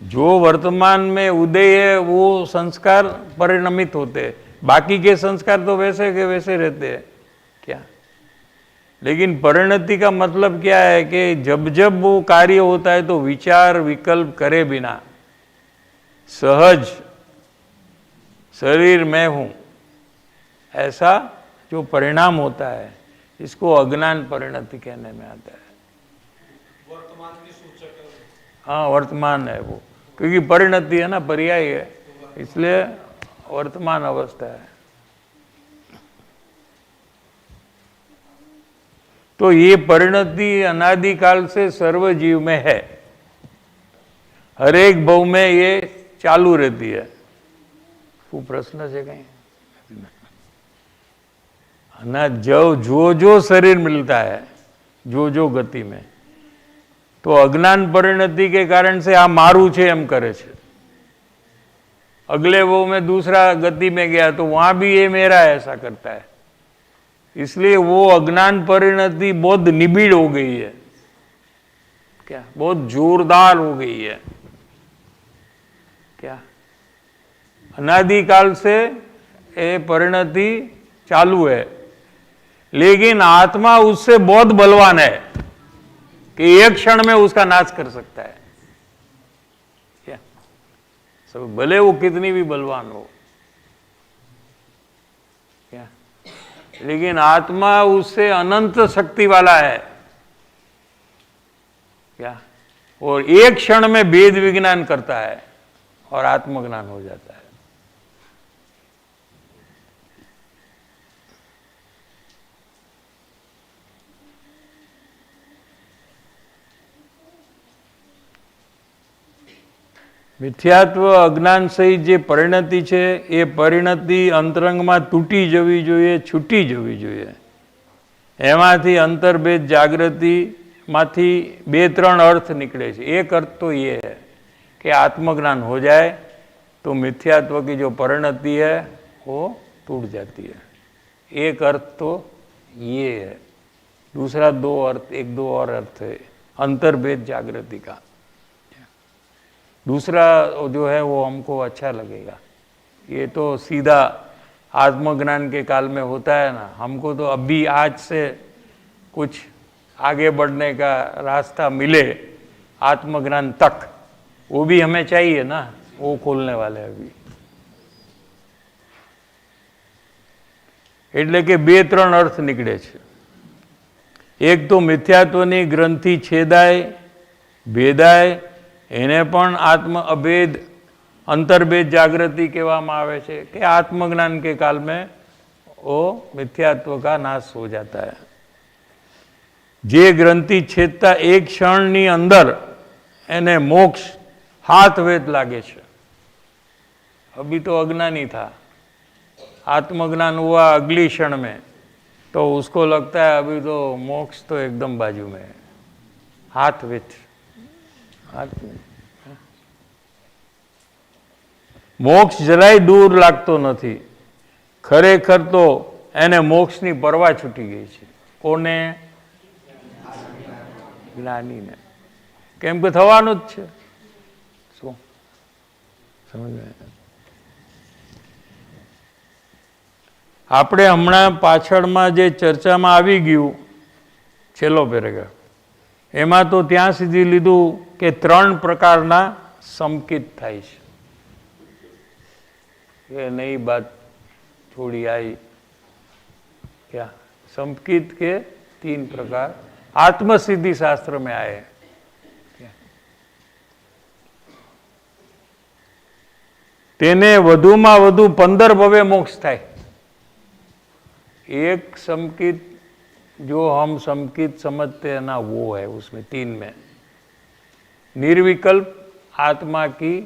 जो वर्तमान में उदय है वो संस्कार परिणमित होते हैं, बाकी के संस्कार तो वैसे के वैसे रहते हैं। क्या? लेकिन परिणति का मतलब क्या है कि जब जब वो कार्य होता है तो विचार विकल्प करे बिना सहज शरीर में हूं, ऐसा जो परिणाम होता है इसको अज्ञान परिणति कहने में आता है। वर्तमान की सूचक है। हाँ, वर्तमान है वो, क्योंकि परिणति है ना, पर्याय है, इसलिए वर्तमान अवस्था है। तो ये परिणति अनादिकाल से सर्व जीव में है, हर एक भव में ये चालू रहती है। वो प्रश्न है कहीं ना, जो शरीर मिलता है, जो गति में, तो अज्ञान परिणति के कारण से आ मारू छे एम करे छे। अगले वो में दूसरा गति में गया तो वहां भी ये मेरा ऐसा करता है, इसलिए वो अज्ञान परिणति बहुत निबिड़ हो गई है, क्या बहुत जोरदार हो गई है। क्या अनादिकाल से ये परिणति चालू है, लेकिन आत्मा उससे बहुत बलवान है कि एक क्षण में उसका नाश कर सकता है। क्या सब भले वो कितनी भी बलवान हो, क्या, लेकिन आत्मा उससे अनंत शक्ति वाला है। क्या, और एक क्षण में वेद विज्ञान करता है और आत्मज्ञान हो जाता है। મિથ્યાત્વ અજ્ઞાન સહિત જે પરિણતિ છે એ પરિણતિ અંતરંગમાં તૂટી જવી જોઈએ, છૂટી જવી જોઈએ। એમાંથી અંતર્ભેદ જાગૃતિમાંથી બે ત્રણ અર્થ નીકળે છે। એક अर्थ तो ये है कि आत्मज्ञान हो जाए तो मिथ्यात्व की जो परिणति है वो टूट जाती है। एक अर्थ तो ये है, दूसरा एक दो और अर्थ है अंतर्भेद जागृति का। दूसरा जो है वो हमको अच्छा लगेगा, ये तो सीधा आत्मज्ञान के काल में होता है ना। हमको तो अभी आज से कुछ आगे बढ़ने का रास्ता मिले आत्मज्ञान तक, वो भी हमें चाहिए ना, वो खोलने वाले अभी। એટલે કે બે ત્રણ અર્થ નીકળે છે। એક તો મિથ્યાત્વની ગ્રંથિ છેદાય, ભેદાય, એને પણ आत्म अभेद अंतर्भेद जागृति कहवामां आवे छे कि आत्मज्ञान के काल में वो मिथ्यात्व का नाश हो जाता है। जे ग्रंथि छेदता एक क्षणनी अंदर एने मोक्ष हाथ वेत लागे छे। अभी तो अज्ञानी था, आत्मज्ञान हुआ अगली क्षण में, तो उसको लगता है अभी तो मोक्ष तो एकदम बाजू में है, हाथ वेत। मोक्ष જરાય दूर लागतो નથી, खरेखर तो एने मोक्षनी परवा छूटी गई છે। कोने? જ્ઞાનીને। કેમ કે થવાનું જ છે। શું સમજ? આપણે હમણાં પાછળમાં જે ચર્ચામાં આવી ગયું છેલ્લો પેરેગ્રાફ, એમાં તો ત્યાં સુધી લીધું કે ત્રણ પ્રકારના સંકેત થાય છે। ये नई बात थोड़ी आई, क्या संकेत के तीन प्रकार आत्मसिद्धि शास्त्र में आए। तेने वधुमा वधु 15 भवे मोक्ष थाय। एक संकेत जो हम संकेत समझते हैं ना, वो है उसमें तीन में निर्विकल्प आत्मा की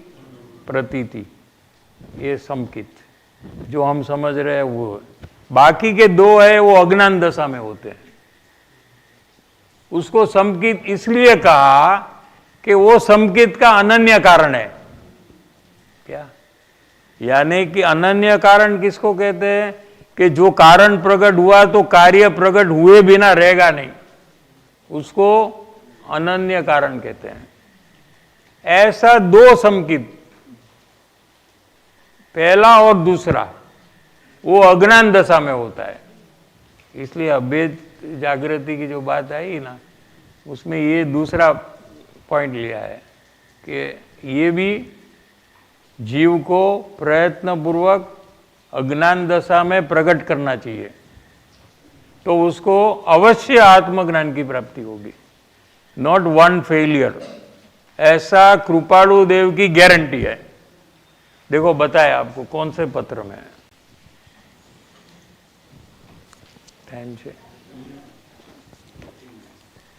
प्रतीति, ये संकित जो हम समझ रहे हैं वो। बाकी के दो है वो अज्ञान दशा में होते हैं। उसको संकित इसलिए कहा कि वो संकित का अनन्य कारण है। क्या? यानी कि अनन्य कारण किसको कहते हैं? कि जो कारण प्रकट हुआ तो कार्य प्रकट हुए बिना रहेगा नहीं, उसको अनन्य कारण कहते हैं। ऐसा दो संकित, पहला और दूसरा, वो अज्ञान दशा में होता है। इसलिए अभेद जागृति की जो बात आई ना, उसमें ये दूसरा पॉइंट लिया है कि ये भी जीव को प्रयत्न पूर्वक अज्ञान दशा में प्रकट करना चाहिए, तो उसको अवश्य आत्मज्ञान की प्राप्ति होगी। नॉट वन फेलियर, ऐसा कृपालु देव की गारंटी है। देखो बताया आपको कौन से पत्र में है। टाइम से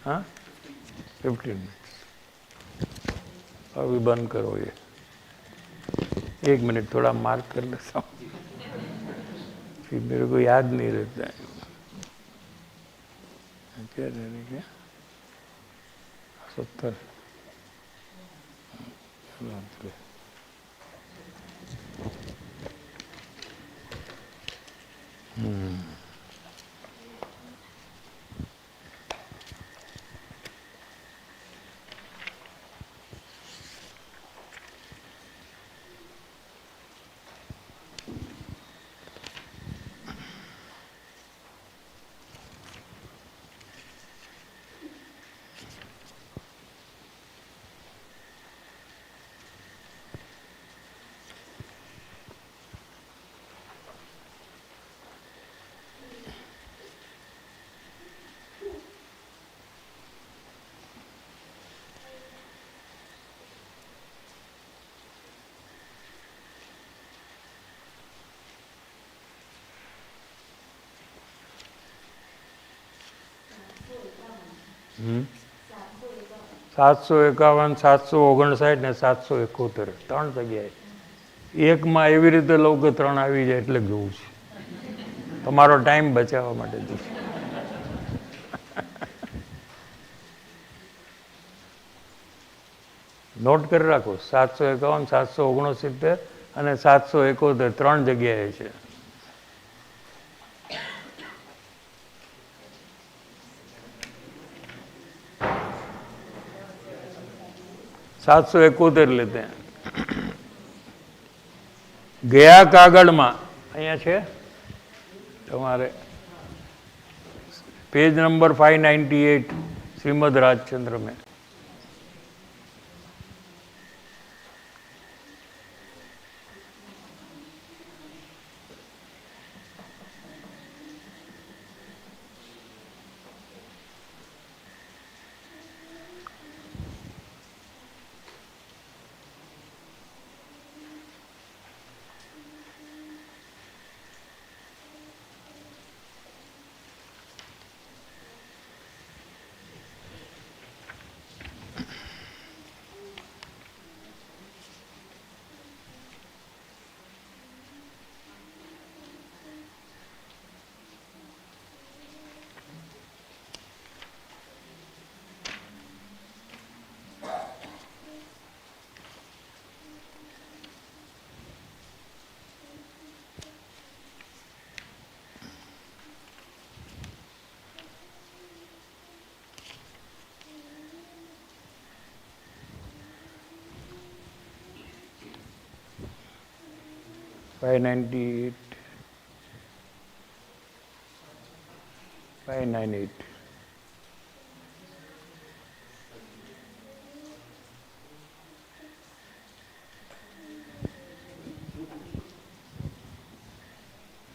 हाँ 15 मिनट। अभी बंद करो ये। 1 मिनट थोड़ा मार्क कर लेता हूँ, फिर मेरे को याद नहीं रहता है। क्या रहने क्या 70 751 759 ને 771 3 જગ્યાએ એકમાં એવી રીતે લઉં કે 3 આવી જાય એટલે જોવું છે, તમારો ટાઈમ બચાવવા માટે જ. નોટ કરી રાખો 751 769 અને 771 3 જગ્યાએ છે. 771 લેते हैं. ગયા કાગળમાં અહીંયા છે તમારે पेज नंबर 598 श्रीमद राजचंद्र में. $598 598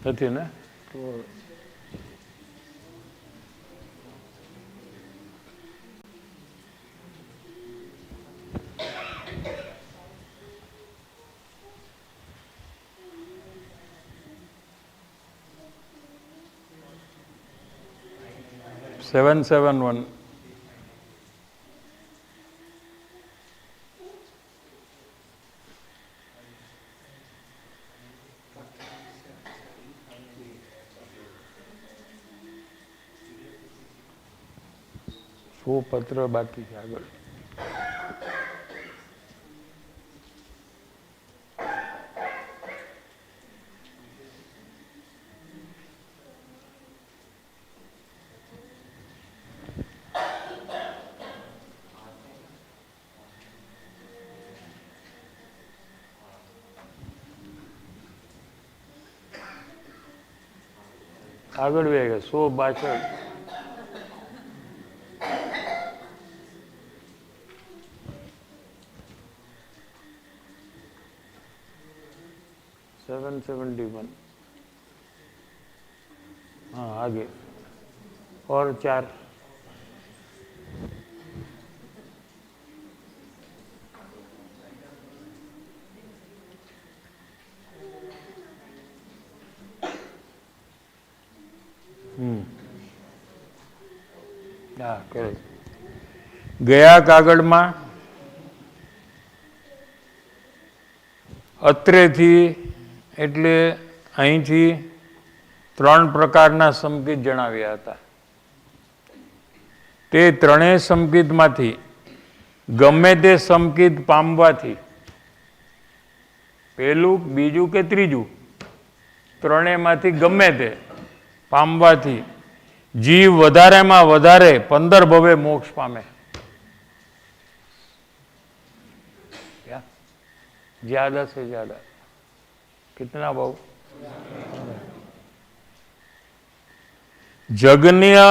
નથી ને તો $771 100 પત્ર બાકી છે આગળ. આગળ भी आएगा 162 771 हाँ आगे और 4 હા કરે છે. ગયા કાગળમાં અત્રેથી એટલે અહીંથી 3 પ્રકારના સંકેત જણાવ્યા હતા. તે ત્રણેય સંકેતમાંથી ગમે તે સંકેત પામવાથી, પહેલું, બીજું કે ત્રીજું, ત્રણેયમાંથી ગમે તે પામવાથી જીવ વધારેમાં વધારે 15 ભવે મોક્ષ પામે. ज्यादा से ज्यादा कितना भाव? જગન્ય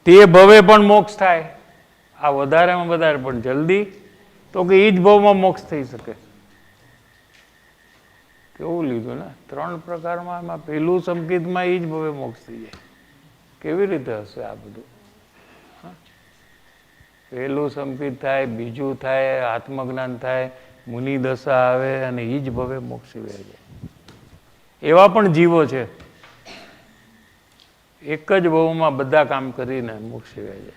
તે ભવે પણ મોક્ષ થાય. આ વધારેમાં વધારે પણ જલ્દી તો કે એ જ ભાવમાં મોક્ષ થઈ શકે. કેવું લીધું ને? 3 પ્રકારમાં એમાં પહેલું સંકેતમાં એ જ ભવે મોક્ષ થઈ જાય. કેવી રીતે હશે આ બધું? પહેલું સંકેત થાય, બીજું થાય, આત્મજ્ઞાન થાય, મુનિ દશા આવે અને એ જ ભવે મોક્ષ જાય. એવા પણ જીવો છે એક જ ભવમાં બધા કામ કરીને મોક્ષ જાય.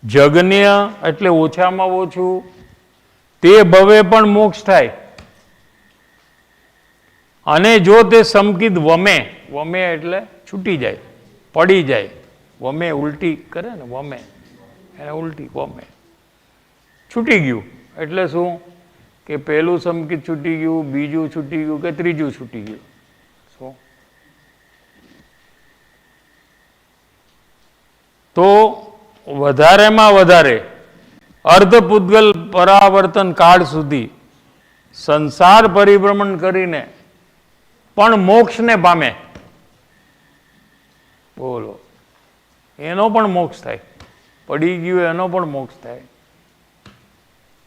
જગન્ય એટલે ઓછામાં ઓછું તે ભવે પણ મોક્ષ થાય. અને જો તે સંકિત વમે, વમે એટલે છૂટી જાય, પડી જાય. વમે ઉલટી કરે ને, વમે એને ઉલટી વમે, છૂટી ગયું એટલે શું કે પહેલું સંકિત છૂટી ગયું, બીજું છૂટી ગયું કે ત્રીજું છૂટી ગયું. શું તો વધારેમાં વધારે અર્ધપૂતગલ પરાવર્તન કાળ સુધી સંસાર પરિભ્રમણ કરીને પણ મોક્ષને પામે. બોલો, એનો પણ મોક્ષ થાય. પડી ગયું એનો પણ મોક્ષ થાય.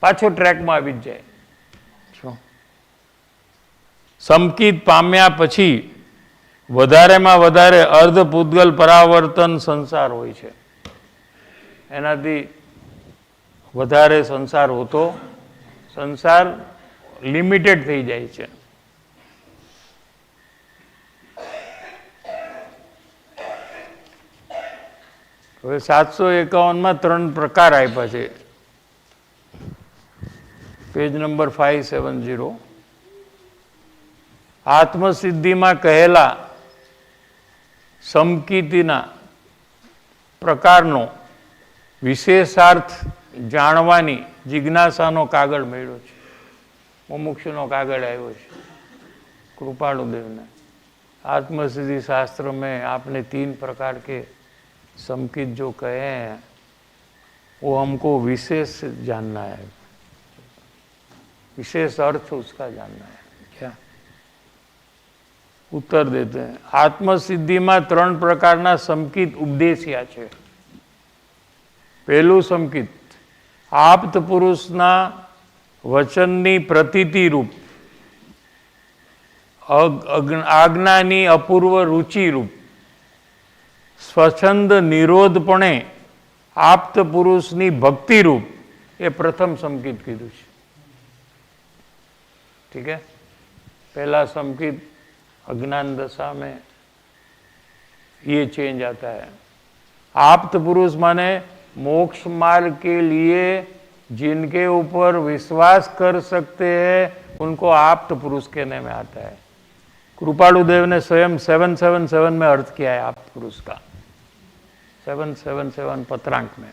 પાછો ટ્રેકમાં આવી જ જાય. શું સંકિત પામ્યા પછી વધારેમાં વધારે અર્ધપૂતગલ પરાવર્તન સંસાર હોય છે. એનાથી વધારે સંસાર હોતો, સંસાર લિમિટેડ થઈ જાય છે. હવે 751માં 3 પ્રકાર આપ્યા છે. Page number 570. આત્મસિદ્ધિમાં કહેલા સમકિતિના પ્રકારનો વિશેષાર્થ જાણવાની જિજ્ઞાસાનો કાગળ મળ્યો છે. મુમુક્ષુનો કાગળ આવ્યો છે કૃપાળુદેવને. आत्मसिद्धि शास्त्र में आपने 3 प्रकार के संकित जो कहे हैं वो हमको विशेष जानना है, विशेष अर्थ उसका जानना है. क्या उत्तर देते हैं? आत्मसिद्धि में 3 प्रकारना संकित उपदेश्या છે. પહેલું સંકિત આપ્ત પુરુષના વચનની પ્રતીતિ રૂપ, આજ્ઞાની અપૂર્વ રુચિ રૂપ, સ્વચ્છંદ નિરોધપણે આપ્ત પુરુષની ભક્તિ રૂપ, એ પ્રથમ સંકિત કીધું છે. ठीक है, पहला संकित अज्ञान दशा में ये चेंज आता है. आप्त पुरुष माने मोक्ष मार्ग के लिए जिनके ऊपर विश्वास कर सकते हैं उनको आप्त पुरुष कहने में आता है. कृपालुदेव ने स्वयं 777 में अर्थ किया है आप्त पुरुष का, 777 पत्रांक में.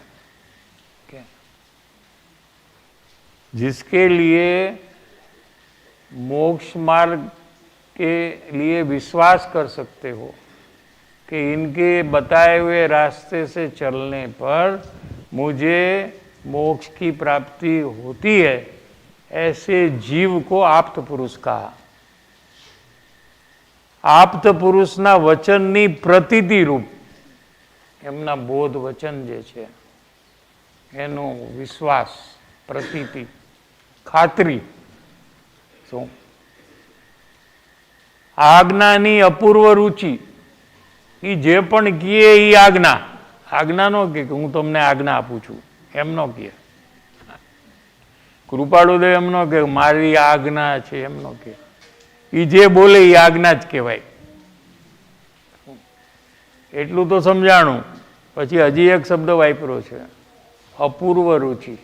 जिसके लिए मोक्ष मार्ग के लिए विश्वास कर सकते हो कि इनके बताए हुए रास्ते से चलने पर मुझे मोक्ष की प्राप्ति होती है, ऐसे जीव को आप्त पुरुष कहा. आप्त पुरुषना वचननी प्रतीति रूप, एमना बोध वचन जे छे एनो विश्वास, प्रतीति, खातरी. શું આજ્ઞાની અપૂર્વ રુચિ, એ જે પણ કીએ એ આજ્ઞા. આજ્ઞા નો કે હું તમને આજ્ઞા આપું છું એમ નો કહે. કૃપાળુદેવ એમ નો કે મારી આજ્ઞા છે એમ નો કે. એ જે બોલે એ આજ્ઞા જ કહેવાય. એટલું તો સમજાણું. પછી હજી એક શબ્દ વાપર્યો છે, અપૂર્વ રુચિ.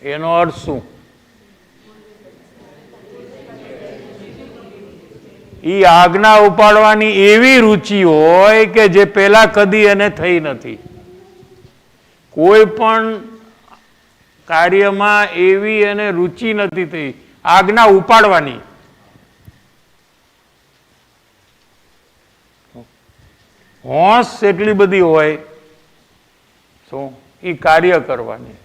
એનો અર્થ શું? એ આજ્ઞા ઉપાડવાની એવી રુચિ હોય કે જે પેલા કદી એને થઈ નથી. કોઈ પણ કાર્યમાં એવી એને રુચિ નથી થઈ આજ્ઞા ઉપાડવાની. હોંશ એટલી બધી હોય શું એ કાર્ય કરવાની,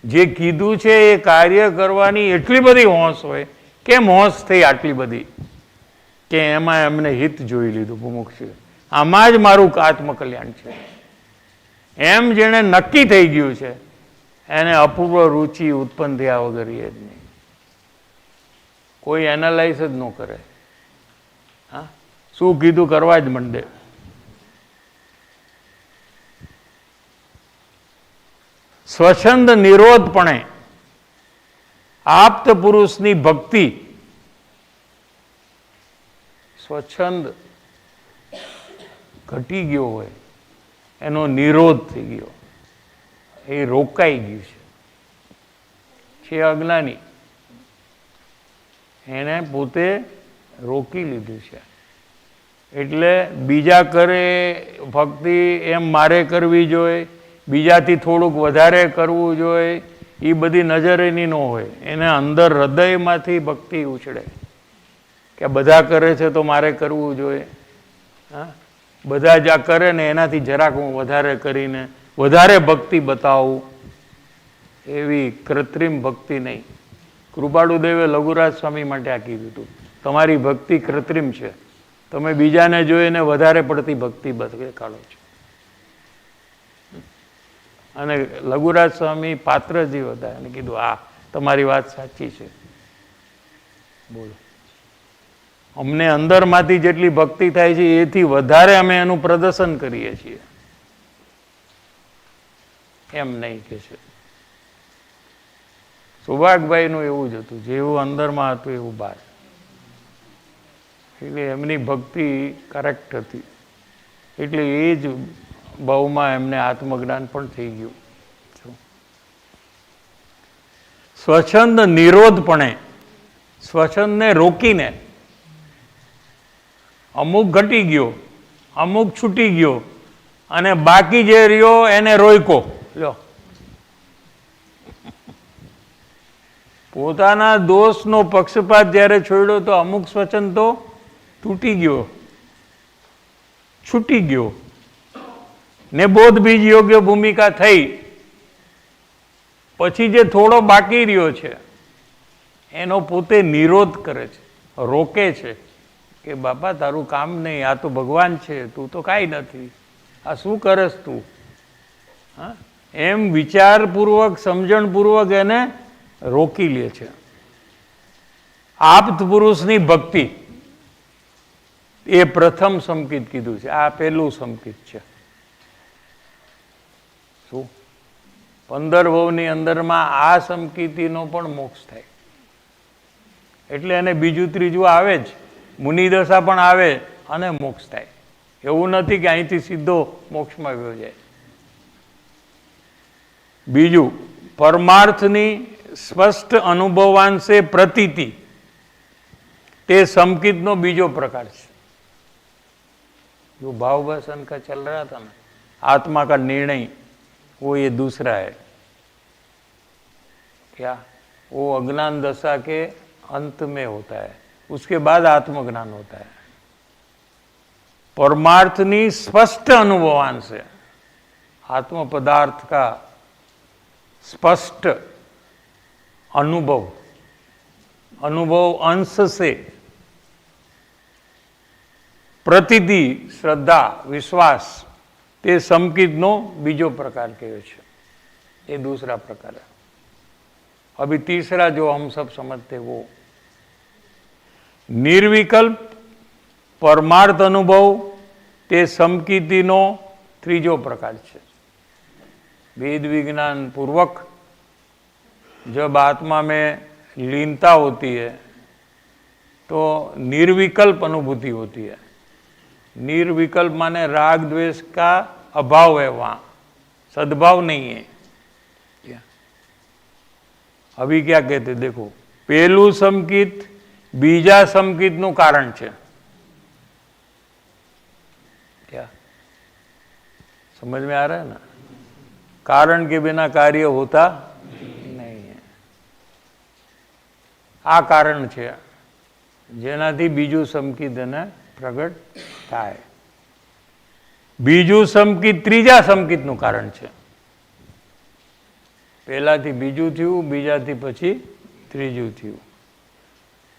જે કીધું છે એ કાર્ય કરવાની એટલી બધી હોંશ હોય. કેમ હોંશ થઈ આટલી બધી? કે એમાં એમને હિત જોઈ લીધું મુમુક્ષુ, આમાં જ મારું આત્મકલ્યાણ છે એમ જેને નક્કી થઈ ગયું છે એને અપૂર્વ રુચિ ઉત્પન્ન થયા વગર એ જ નહીં. કોઈ એનાલાઇઝ જ ન કરે. હા, શું કીધું કરવા જ માંડે. સ્વચ્છંદ નિરોધપણે આપ્ત પુરુષની ભક્તિ, સ્વચ્છંદ ઘટી ગયો હોય એનો નિરોધ થઈ ગયો, એ રોકાઈ ગયું છે અજ્ઞાની, એને પોતે રોકી લીધું છે. એટલે બીજા કરે ભક્તિ એમ મારે કરવી જોઈએ, બીજાથી થોડુંક વધારે કરવું જોઈએ, એ બધી નજર એની ન હોય. એને અંદર હૃદયમાંથી ભક્તિ ઉછળે કે બધા કરે છે તો મારે કરવું જોઈએ. હા, બધા જ્યાં કરે ને એનાથી જરાક હું વધારે કરીને વધારે ભક્તિ બતાવું, એવી કૃત્રિમ ભક્તિ નહીં. કૃપાળુદેવે લઘુરાજ સ્વામી માટે આ કીધું હતું, તમારી ભક્તિ કૃત્રિમ છે, તમે બીજાને જોઈને વધારે પડતી ભક્તિ દેખાડો છો. અને લઘુરાજ સ્વામી પાત્રજીવ હતા, એને કીધું આ તમારી વાત સાચી છે, બોલો. અમને અંદરમાંથી જેટલી ભક્તિ થાય છે એથી વધારે અમે એનું પ્રદર્શન કરીએ છીએ, એમ નહીં કે છે. સૌભાગભાઈનું એવું જ હતું, જેવું અંદરમાં હતું એવું બહાર. એટલે એમની ભક્તિ કરેક્ટ હતી, એટલે એ જ ભાવમાં એમને આત્મજ્ઞાન પણ થઈ ગયું. સ્વચ્છંદ નિરોધપણે, સ્વચ્છંદને રોકીને, અમુક ઘટી ગયો, અમુક છૂટી ગયો, અને બાકી જે રહ્યો એને રોયકો. લો, પોતાના દોષનો પક્ષપાત જ્યારે છોડ્યો તો અમુક સ્વચ્છંદ તો તૂટી ગયો, છૂટી ગયો, ને બોધ બીજ યોગ્ય ભૂમિકા થઈ. પછી જે થોડો બાકી રહ્યો છે એનો પોતે નિરોધ કરે છે, રોકે છે કે બાપા તારું કામ નહીં, આ તો ભગવાન છે, તું તો કાંઈ નથી, આ શું કરસ તું? હા, એમ વિચારપૂર્વક સમજણપૂર્વક એને રોકી લે છે. આપ્ત પુરુષની ભક્તિ એ પ્રથમ સંકિત કીધું છે, આ પહેલું સંકિત છે. શું 15 ભવની અંદરમાં આ સંકિતિનો પણ મોક્ષ થાય. એટલે એને બીજું ત્રીજું આવે જ, મુનિદશા પણ આવે અને મોક્ષ થાય. એવું નથી કે અહીંથી સીધો મોક્ષમાં ગયો જાય. બીજું, પરમાર્થની સ્પષ્ટ અનુભવાંશે પ્રતીતિ, તે સંકિતનો બીજો પ્રકાર છે. जो भाव बसन का चल रहा था ना, आत्मा का निर्णय, वो ये दूसरा है. क्या? वो अज्ञान दशा के अंत में होता है, उसके बाद आत्मज्ञान होता है. परमार्थनी स्पष्ट अनुभवान से, आत्म पदार्थ का स्पष्ट अनुभव, अनुभव अंश से પ્રતિતિ, શ્રદ્ધા, વિશ્વાસ, તે સંકિતનો બીજો પ્રકાર કહેવાય છે. ये दूसरा प्रकार है. अभी तीसरा जो हम सब समझते वो निर्विकल्प परमार्थ अनुभव, તે સમકિતિનો ત્રીજો પ્રકાર છે. वेद विज्ञान पूर्वक जब आत्मा में लीनता होती है तो निर्विकल्प अनुभूति होती है. निर्विकल्प माने राग द्वेष का अभाव है, वहां सद्भाव नहीं है। क्या अभी क्या कहते देखो, पहलू समकित बीजा समकित નું કારણ છે। क्या समझ में आ रहा है ना? कारण के बिना कार्य होता नहीं है। आ कारण છે જેનાથી બીજું સમકિત એને પ્રગટ થાય। બીજું સમકિત ત્રીજા સમકિતનું કારણ છે। પહેલાથી બીજું થયું, બીજાથી પછી ત્રીજું થયું।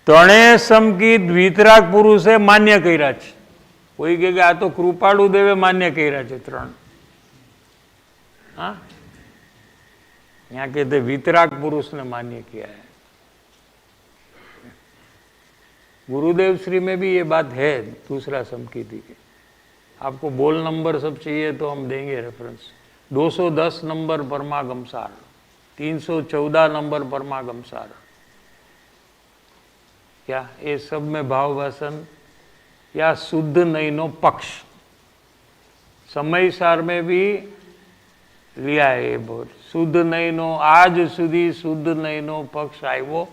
ત્રણેય સમકિત વિતરાગ પુરુષે માન્ય કર્યા છે। કોઈ કહે કે આ તો કૃપાળુ દેવે માન્ય કર્યા છે ત્રણ। हाँ, यहाँ कहते वितराग पुरुष ने मान्य किया है। गुरुदेव श्री में भी ये बात है, दूसरा समकीति के। आपको बोल नंबर सब चाहिए तो हम देंगे रेफरेंस। 210 नंबर परमागम सार, 314 नंबर परमागम सार। क्या ये सब में भाव वासन या शुद्ध नहीं नो पक्ष समय सार में भी लिया है। बहुत शुद्ध नहीं नो, आज सुधी शुद्ध नहीं नो पक्ष आयो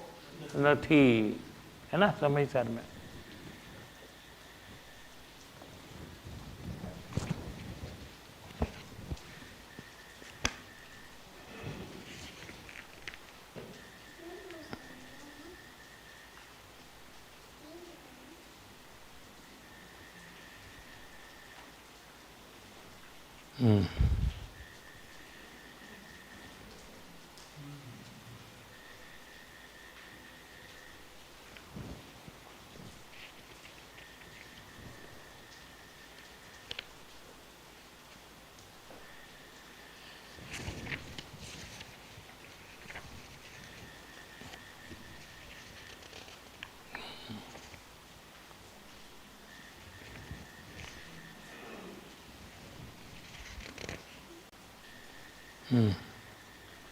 नहीं, है ना समय सार में। हम्म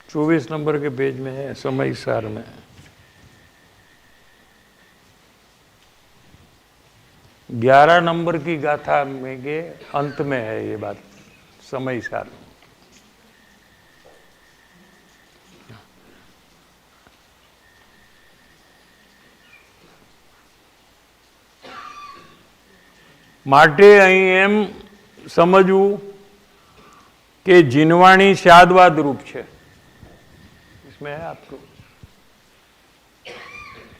24 नंबर के पेज में है, समय सार में। ग्यारह नंबर की गाथा में के अंत में है ये बात, समय सार। માટે અહીં એમ સમજવું કે જીનવાણી શાદવાદ रूप છે। इसमें है आपको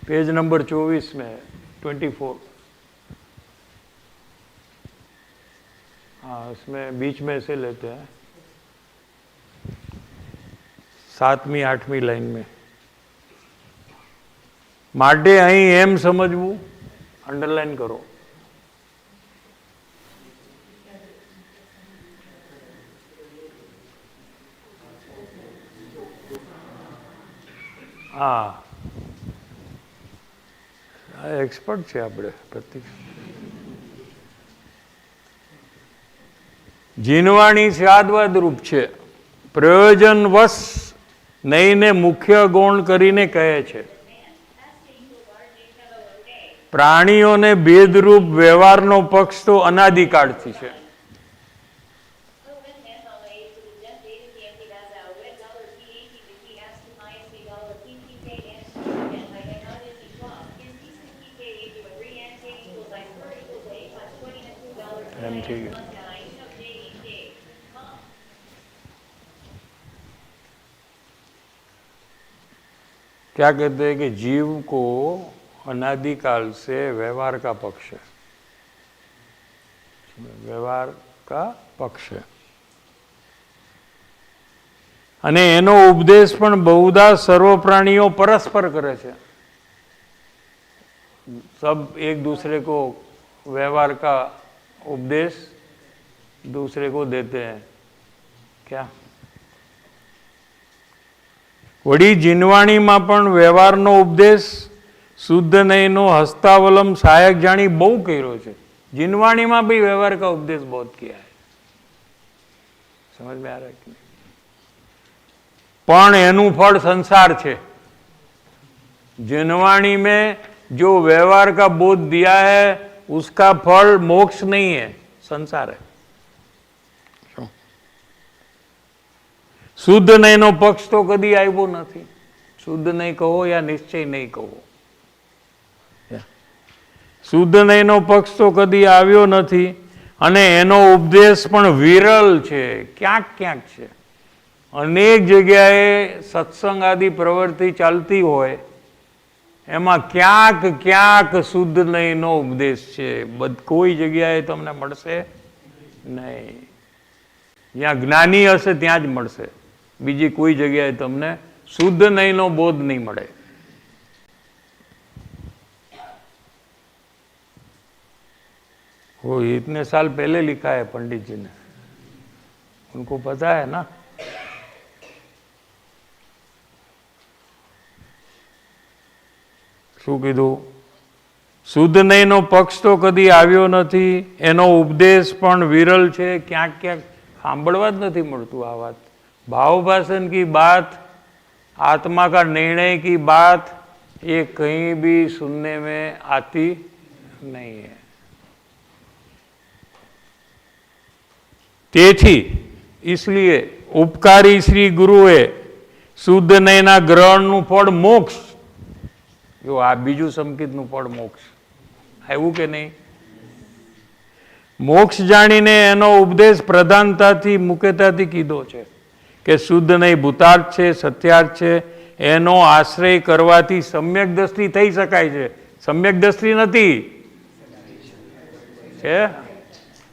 पेज नंबर 24 में है, 24। हाँ, इसमें बीच में से लेते हैं 7મી 8મી लाइन में। માટે અહીં એમ સમજવું, अंडरलाइन करो। हाँ, एक्सपर्ट છે આપણે પ્રતિક। જીનવાણી સ્વાદવાદ રૂપ છે, પ્રયોજનવશ નહીંને મુખ્ય ગૌણ કરીને કહે છે। પ્રાણીઓને ભેદરૂપ વ્યવહારનો પક્ષ તો અનાદિકાળથી છે। क्या कहते हैं कि जीव को अनादिकाल से व्यवहार का पक्ष है, व्यवहार का पक्ष है। અને એનો ઉપદેશ પણ બહુધા સર્વ પ્રાણીઓ પરસ્પર કરે છે। सब एक दूसरे को व्यवहार का उपदेश दूसरे को देते हैं। क्या वड़ी जीनवाणीमां पण व्यवहारनो उपदेश शुद्ध नहींनो हस्तावलम सहायक जाणी बहु कर्यो छे। जीनवाणीमां भी व्यवहार का उपदेश बहुत किया है। समझ में आ रहा है कि नहीं? पण एनु फल संसार छे। जीनवाणी में जो व्यवहार का बोध दिया है उसका फल मोक्ष नहीं है, संसार है। શુદ્ધ નહીંનો પક્ષ તો કદી આવ્યો નથી। શુદ્ધ નહીં કહો યા નિશ્ચય નહીં કહો, શુદ્ધ નહીંનો પક્ષ તો કદી આવ્યો નથી અને એનો ઉપદેશ પણ વિરલ છે, ક્યાંક ક્યાંક છે। અનેક જગ્યાએ સત્સંગ આદિ પ્રવૃત્તિ ચાલતી હોય એમાં ક્યાંક ક્યાંક શુદ્ધ નહીંનો ઉપદેશ છે, કોઈ જગ્યાએ તમને મળશે નહીં। જ્યાં જ્ઞાની હશે ત્યાં જ મળશે, બીજી કોઈ જગ્યાએ તમને शुद्ध नहीं नो बोध नहीं मरे। वो इतने साल पहले लिखा है पंडित जी ने, उनको पता है ना। શું કીધું? શુદ્ધ નહીંનો પક્ષ તો કદી આવ્યો નથી, એનો ઉપદેશ પણ વિરલ છે, ક્યાંક ક્યાંક સાંભળવા જ નથી મળતું આ વાત। भाव भाषण की बात, आत्मा का निर्णय की बात, ये कहीं भी सुनने में आती नहीं है। તેથી इसलिए उपकारी श्री गुरुए શુદ્ધ નહીંના ગ્રહણનું ફળ મોક્ષ, જો આ બીજું સંકેતનું ફળ મોક્ષ આવ્યું કે નહીં? મોક્ષ જાણીને એનો ઉપદેશ પ્રધાનતાથી મુખ્યતાથી કીધો છે કે શુદ્ધ નહીં ભૂતાર્થ છે, સત્યાર્થ છે, એનો આશ્રય કરવાથી સમ્યક દ્રષ્ટિ થઈ શકાય છે। સમ્યક દ્રષ્ટિ નથી છે,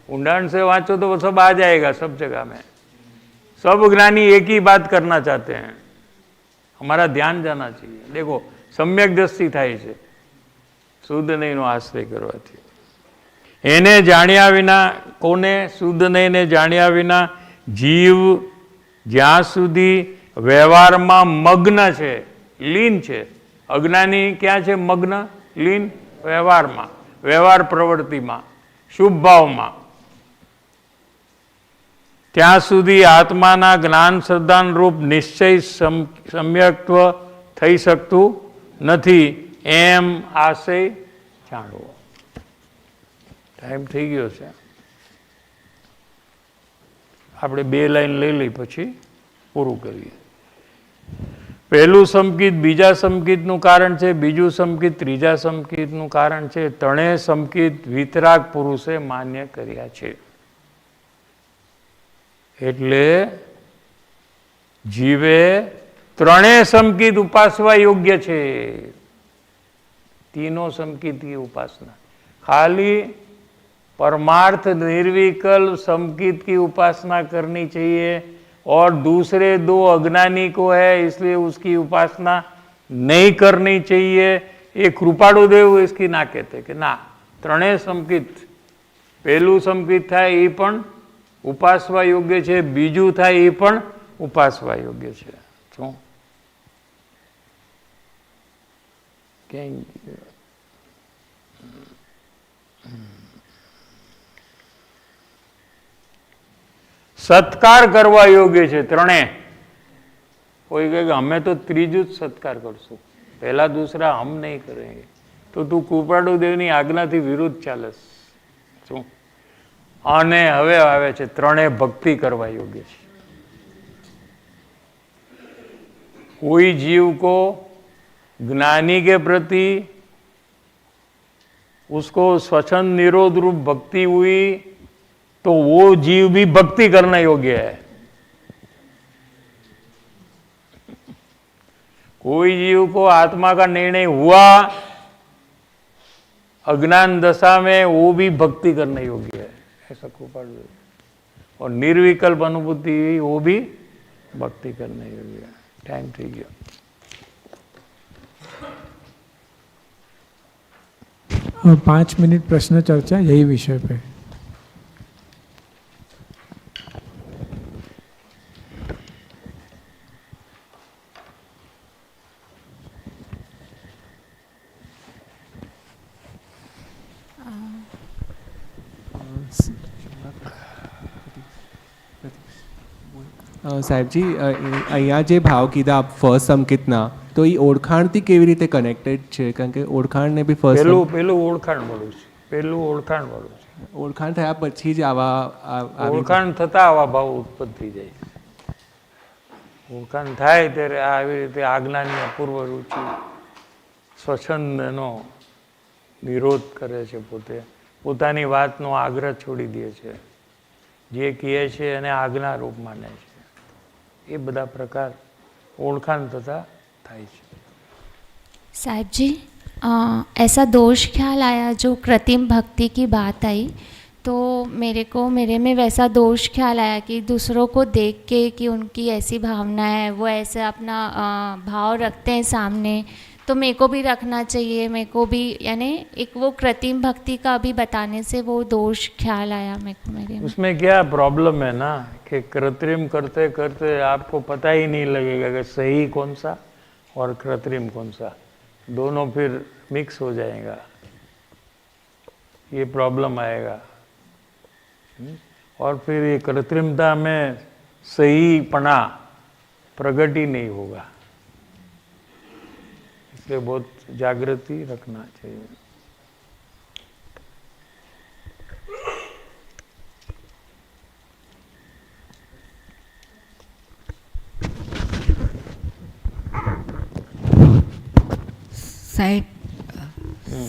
ઊંડાણ से वाँचो तो वो सब आ जाएगा सब जगह में। सब ज्ञानी एक ही बात करना चाहते हैं, हमारा ध्यान जाना चाहिए। देखो सम्यक દ્રષ્ટિ થાય છે શુદ્ધ નહીંનો આશ્રય કરવાથી। એને જાણ્યા વિના, કોને? શુદ્ધ નહીંને જાણ્યા વિના જીવ જ્યાં સુધી વ્યવહારમાં મગ્ન છે, લીન છે, અજ્ઞાની ક્યાં છે? મગ્ન, લીન વ્યવહારમાં, વ્યવહાર પ્રવૃત્તિમાં, શુભ ભાવમાં, ત્યાં સુધી આત્માના જ્ઞાન શ્રદ્ધાન રૂપ નિશ્ચય સમ્યક્ત્વ થઈ શકતું નથી, એમ આશય જાણવો। ટાઈમ થઈ ગયો છે, આપણે 2 લાઈન લઈ લઈ પછી પૂરું કરીએ। પહેલું સંકેત બીજા સંકેતનું કારણ છે, બીજું સંકેત ત્રીજા સંકેતનું કારણ છે। ત્રણેય સંકેત વિતરાગ પુરુષે માન્ય કર્યા છે, એટલે જીવે ત્રણેય સંકેત ઉપાસવા યોગ્ય છે। तीनों संकेत की उपासना, खाली परमार्थ निर्विकल्प संकेत की उपासना करनी चाहिए, और दूसरे 2 अज्ञानी को है इसलिए उसकी उपासना नहीं करनी चाहिए। ये कृपाळु देव इसकी ना कहते कि ना, ત્રણેય સંકેત, પહેલું સંકેત થાય એ પણ ઉપાસવા યોગ્ય છે, બીજું થાય એ પણ ઉપાસવા યોગ્ય છે। શું સત્કાર કરવા યોગ્ય છે ત્રણે। કોઈ કહે કે અમે તો ત્રીજું જ સત્કાર કરશું, પહેલા દૂસરા હમ નહીં કરેંગે, તો તું કૃપાળુ દેવની આજ્ઞાથી વિરુદ્ધ ચાલસ। શું? અને હવે આવે છે ત્રણે ભક્તિ કરવા યોગ્ય છે। कोई जीव को ज्ञानी के प्रति उसको स्वच्छंद निरोध रूप भक्ति हुई तो वो जीव भी भक्ति करना योग्य है। कोई जीव को आत्मा का निर्णय हुआ अज्ञान दशा में, वो भी भक्ति करने योग्य है, ऐसा कृपाळु। और निर्विकल्प अनुभूति हुई, वो भी भक्ति करने योग्य है। टाइम થઈ ગયો। हाँ, 5 मिनट प्रश्न चर्चा यही विषय पे। સાહેબજી, અહીંયા જે ભાવ કીધા આપ ફર્સ્ટ સંકેતના, તો એ ઓળખાણથી કેવી રીતે કનેક્ટેડ છે? કારણ કે ઓળખાણને બી ફર્સ્ટ પેલું ઓળખાણ મળ્યું છે, પેલું ઓળખાણવાળું છે. ઓળખાણ થયા પછી જ આવા ઓળખાણ થતાં આવા ભાવ ઉત્પન્ન થઈ જાય છે. ઓળખાણ થાય ત્યારે આવી રીતે આજ્ઞાની અપૂર્વ રુચિ સ્વચ્છંદનો વિરોધ કરે છે, પોતાની વાતનો આગ્રહ છોડી દે છે, જે કહે છે એને આજ્ઞા રૂપ માને છે. એ બધા પ્રકાર ઓળખાણ થતાં થાય છે. साहिब जी, ऐसा दोष ख्याल आया जो कृत्रिम भक्ति की बात आई, तो मेरे में वैसा दोष ख्याल आया कि दूसरों को देख के कि उनकी ऐसी भावना है, वो ऐसे अपना भाव रखते हैं सामने, तो मेरे को भी रखना चाहिए, मेरे को भी, यानी एक वो कृत्रिम भक्ति का अभी बताने से वो दोष ख्याल आया मेरे को मेरे में. उसमें क्या प्रॉब्लम है ना कि कृत्रिम करते करते आपको पता ही नहीं लगेगा कि सही कौन सा और कृत्रिम कौन सा, दोनों फिर मिक्स हो जाएगा, ये प्रॉब्लम आएगा. और फिर ये कृत्रिमता में सहीपना प्रकट ही नहीं होगा. इसलिए बहुत जागृति रखना चाहिए.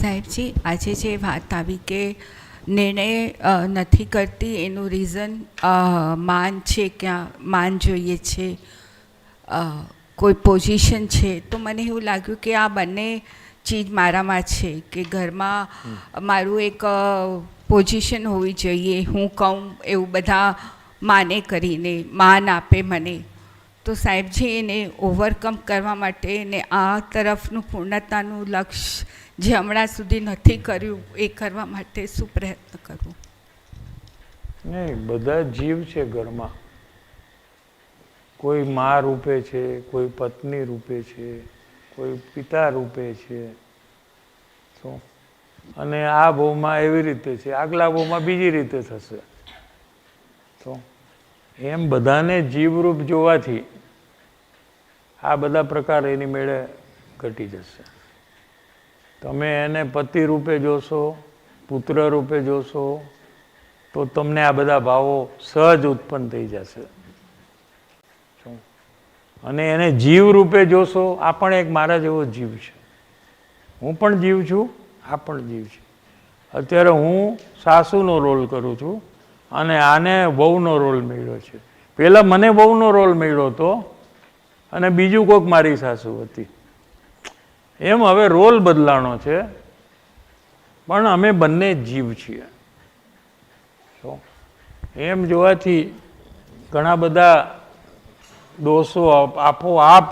સાહેબજી, આજે જે વાત આવી કે નિર્ણય નથી કરતી એનું રીઝન માન છે, ક્યાં માન જોઈએ છે, કોઈ પોઝિશન છે, તો મને એવું લાગ્યું કે આ બંને ચીજ મારામાં છે કે ઘરમાં મારું એક પોઝિશન હોવી જોઈએ, હું કહું એવું બધા માને કરીને માન આપે મને. તો સાહેબજી, એને ઓવરકમ કરવા માટે ને આ તરફનું પૂર્ણતાનું લક્ષ્ય જે હમણાં સુધી નથી કર્યું એ કરવા માટે શું પ્રયત્ન કરવું? નહીં, બધા જીવ છે ઘરમાં. કોઈ મા રૂપે છે, કોઈ પત્ની રૂપે છે, કોઈ પિતા રૂપે છે. શું? અને આ ભાવમાં એવી રીતે છે, આગલા ભાવમાં બીજી રીતે થશે. તો એમ બધાને જીવરૂપ જોવાથી આ બધા પ્રકાર એની મેળે ઘટી જશે. તમે એને પતિ રૂપે જોશો, પુત્ર રૂપે જોશો, તો તમને આ બધા ભાવો સહજ ઉત્પન્ન થઈ જશે. અને એને જીવ રૂપે જોશો, આ પણ એક મારા જેવો જીવ છે, હું પણ જીવ છું, આ પણ જીવ છે. અત્યારે હું સાસુનો રોલ કરું છું અને આને વહુનો રોલ મળ્યો છે. પહેલાં મને વહુનો રોલ મળ્યો હતો અને બીજું કોઈક મારી સાસુ હતી. એમ હવે રોલ બદલાણો છે, પણ અમે બંને જીવ છીએ. એમ જોવાથી ઘણા બધા દોષો આપોઆપ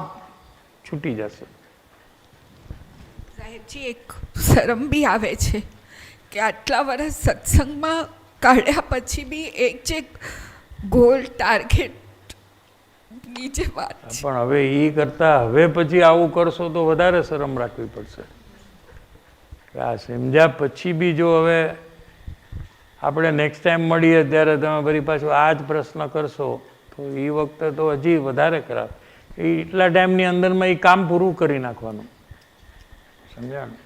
છૂટી જશે. સાહેબજી, એક શરમ બી આવે છે કે આટલા વર્ષ સત્સંગમાં કાઢ્યા પછી બી એક જે ગોલ ટાર્ગેટ નીચે વાત છે. પણ હવે એ કરતા હવે પછી આવું કરશો તો વધારે શરમ રાખવી પડશે. આ સમજ્યા પછી બી જો હવે આપણે નેક્સ્ટ ટાઈમ મળીએ ત્યારે તમે ફરી પાછું આ જ પ્રશ્ન કરશો તો એ વખતે તો હજી વધારે ખરાબ. એટલા ટાઈમની અંદરમાં એ કામ પૂરું કરી નાખવાનું. સમજ્યા ને?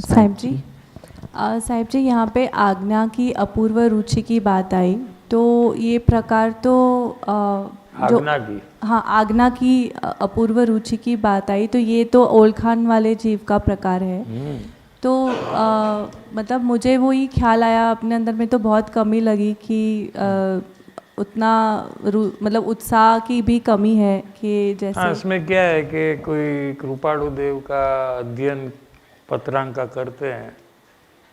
साहिब जी यहाँ पे आज्ञा की अपूर्व रुचि की बात आई, तो ये प्रकार तो आज्ञा की, हाँ, आज्ञा की अपूर्व रुचि की बात आई, तो ये तो ओलखान वाले जीव का प्रकार है. तो मतलब मुझे वो ही ख्याल आया अपने अंदर में, तो बहुत कमी लगी कि उतना मतलब उत्साह की भी कमी है कि जैसे. हाँ, इसमें क्या है कि कोई कृपाणु देव का अध्ययन पत्रांका करते हैं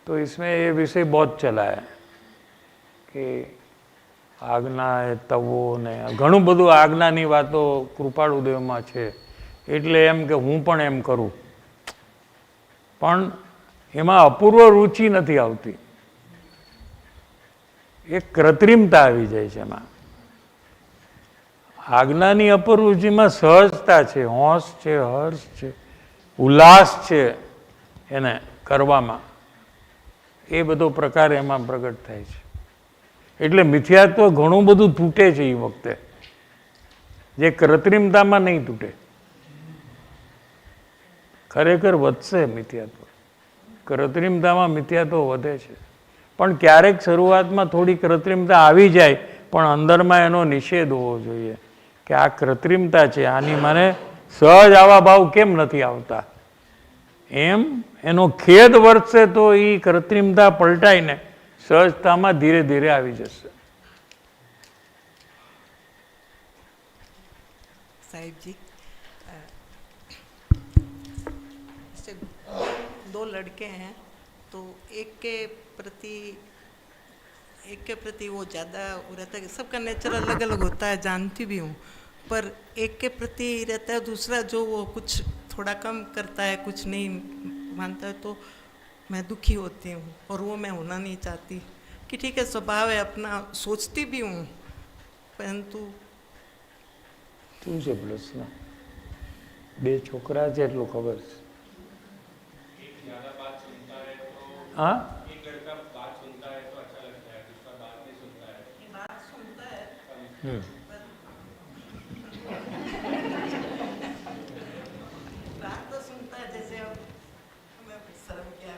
तो इसमें ये विषय बहुत चला है कि આજ્ઞા એ તવો ને ઘણું બધું આજ્ઞાની વાતો કૃપાળુદેવમાં છે. એટલે એમ કે હું પણ એમ કરું, પણ એમાં અપૂર્વ રુચિ નથી આવતી, એક કૃત્રિમતા આવી જાય છે એમાં. આજ્ઞાની અપૂર્વ રુચિમાં સહજતા છે, હોશ છે, હર્ષ છે, ઉલ્લાસ છે એને કરવામાં. એ બધો પ્રકાર એમાં પ્રગટ થાય છે. એટલે મિથ્યાત્વ ઘણું બધું તૂટે છે એ વખતે, જે કૃત્રિમતામાં નહીં તૂટે. ખરેખર વધશે મિથ્યાત્વ. કૃત્રિમતામાં મિથ્યાત્વ વધે છે, પણ ક્યારેક શરૂઆતમાં થોડી કૃત્રિમતા આવી જાય, પણ અંદરમાં એનો નિષેધ હોવો જોઈએ કે આ કૃત્રિમતા છે, આની મને સહજ આવા ભાવ કેમ નથી આવતા. એમ એનો ખેદ વર્તશે તો એ કૃત્રિમતા પલટાઈને સહજતામાં ધીરે ધીરે આવી જશે. साहिब जी, जैसे दो लड़के हैं तो एक के प्रति वो ज़्यादा रहता है. सबका नेचर अलग अलग होता है, जानती भी हूँ, पर एक के प्रति रहता है, दूसरा जो वो कुछ थोड़ा कम करता है, कुछ नहीं मानता है, तो मैं दुखी होती हूँ और वो मैं होना नहीं चाहती. कि ठीक है, स्वभाव है अपना, सोचती भी हूँ, परंतु શું છે પ્રશ્ન? બે છોકરા છે એટલું ખબર છે. हाँ बात तो सुनता है. जैसे अब मैं शर्म क्या,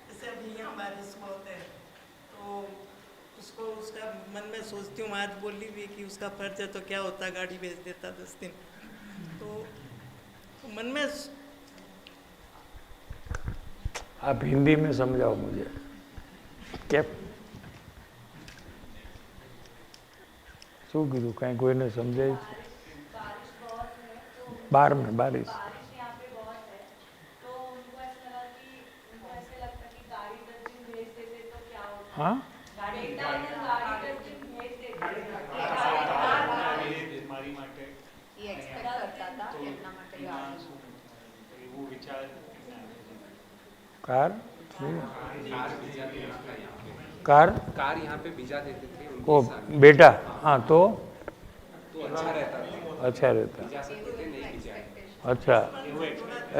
जैसे अब यहाँ बारिश बहुत है तो उसको उसका मन में सोचती हूँ. आज बोली भी कि उसका फर्ज है तो क्या होता, गाड़ी भेज देता 10 दिन. तो मन में आप हिंदी में समझाओ मुझे. क्या શું કીધું? કાંઈ કોઈને સમજાય? બાર में बारिश. हाँ कार कार कार यहाँ पे भिजा देते थे उनके ओ साथ, बेटा. हाँ तो अच्छा रहता था. अच्छा रहता. भिजा सकते थे, नहीं भिजाए. अच्छा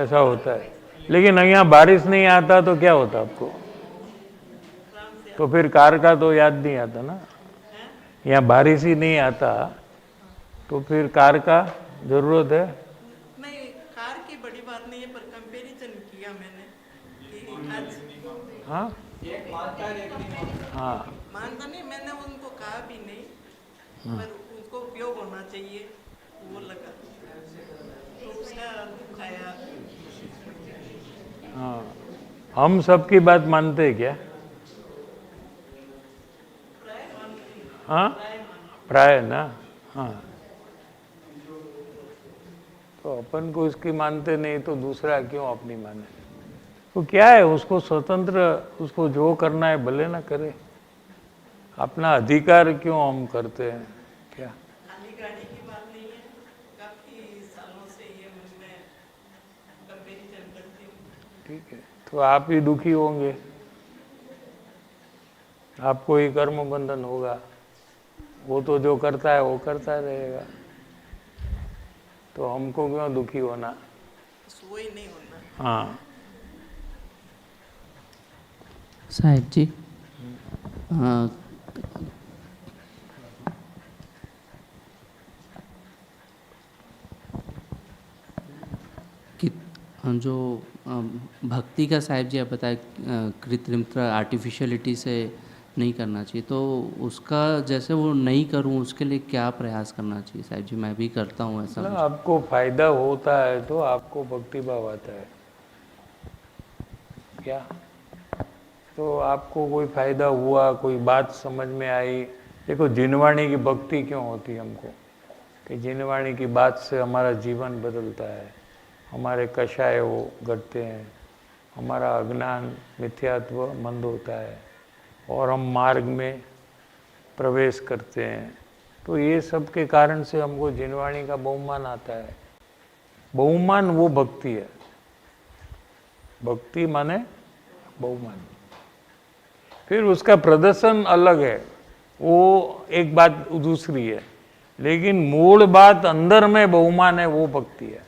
ऐसा होता है. लेकिन यहाँ बारिश नहीं आता तो क्या होता आपको? तो फिर कार का तो याद नहीं आता ना. यहाँ बारिश ही नहीं आता तो फिर कार का जरूरत है. नहीं, कार की बड़ी बात नहीं है, पर कंपैरिजन किया मैंने कि आज हाँ हाँ मानता नहीं, मैंने उनको कहा भी नहीं, पर उनको उपयोग होना चाहिए वो लगा, तो उसका दुख आया. हाँ. हम सबकी बात मानते हैं क्या? हाँ प्राय ना. हाँ तो अपन को इसकी मानते नहीं तो दूसरा क्यों अपनी माने? तो क्या है, उसको स्वतंत्र, उसको जो करना है भले ना करे. अपना अधिकार क्यों हम करते हैं? क्या खाली गाड़ी की बात नहीं है, काफी सालों से ये मन में कंपैरिजन करती हूँ. ठीक है, तो आप ही दुखी होंगे, आपको ही कर्म बंधन होगा. वो तो जो करता है वो करता रहेगा, तो हमको क्यों दुखी होना? बस वो ही नहीं होना. हाँ साहिब जी, कि जो भक्ति का साहिब जी आप बताए कृत्रिमता आर्टिफिशियलिटी से नहीं करना चाहिए, तो उसका जैसे वो नहीं करूं उसके लिए क्या प्रयास करना चाहिए साहिब जी? मैं भी करता हूं ऐसा. मतलब आपको फायदा होता है तो आपको भक्ति भाव आता है क्या? तो आपको कोई फायदा हुआ, कोई बात समझ में आई. देखो जिनवाणी की भक्ति क्यों होती है हमको, कि जिनवाणी की बात से हमारा जीवन बदलता है, हमारे कषाय वो घटते हैं, हमारा अज्ञान मिथ्यात्व मंद होता है और हम मार्ग में प्रवेश करते हैं. तो ये सब के कारण से हमको जिनवाणी का बहुमान आता है. बहुमान वो भक्ति है. भक्ति माने बहुमान. फिर उसका प्रदर्शन अलग है, वो एक बात दूसरी है, लेकिन मूल बात अंदर में बहुमान है, वो भक्ति है.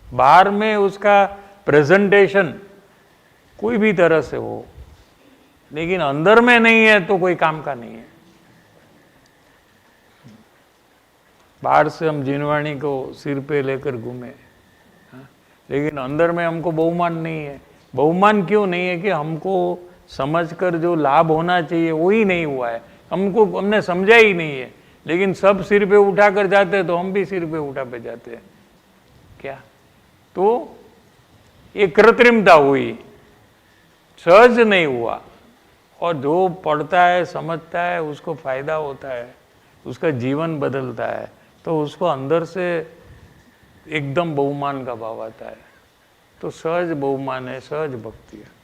बाहर में उसका प्रेजेंटेशन कोई भी तरह से हो, लेकिन अंदर में नहीं है तो कोई काम का नहीं है. बाहर से हम जिनवाणी को सिर पे लेकर घूमे, लेकिन अंदर में हमको बहुमान नहीं है। बहुमान क्यों नहीं है? कि हमको समझकर जो लाभ होना चाहिए वही नहीं हुआ है, हमने समझा ही नहीं है। लेकिन सब सिर पे उठा कर जाते हैं तो हम भी सिर पे उठा पे जाते हैं क्या? तो ये कृत्रिमता हुई, सहज नहीं हुआ। और जो पढ़ता है समझता है उसको फायदा होता है, उसका जीवन बदलता है, तो उसको अंदर से एकदम बहुमान का भाव आता है। तो सहज बहुमान है, सहज भक्ति है।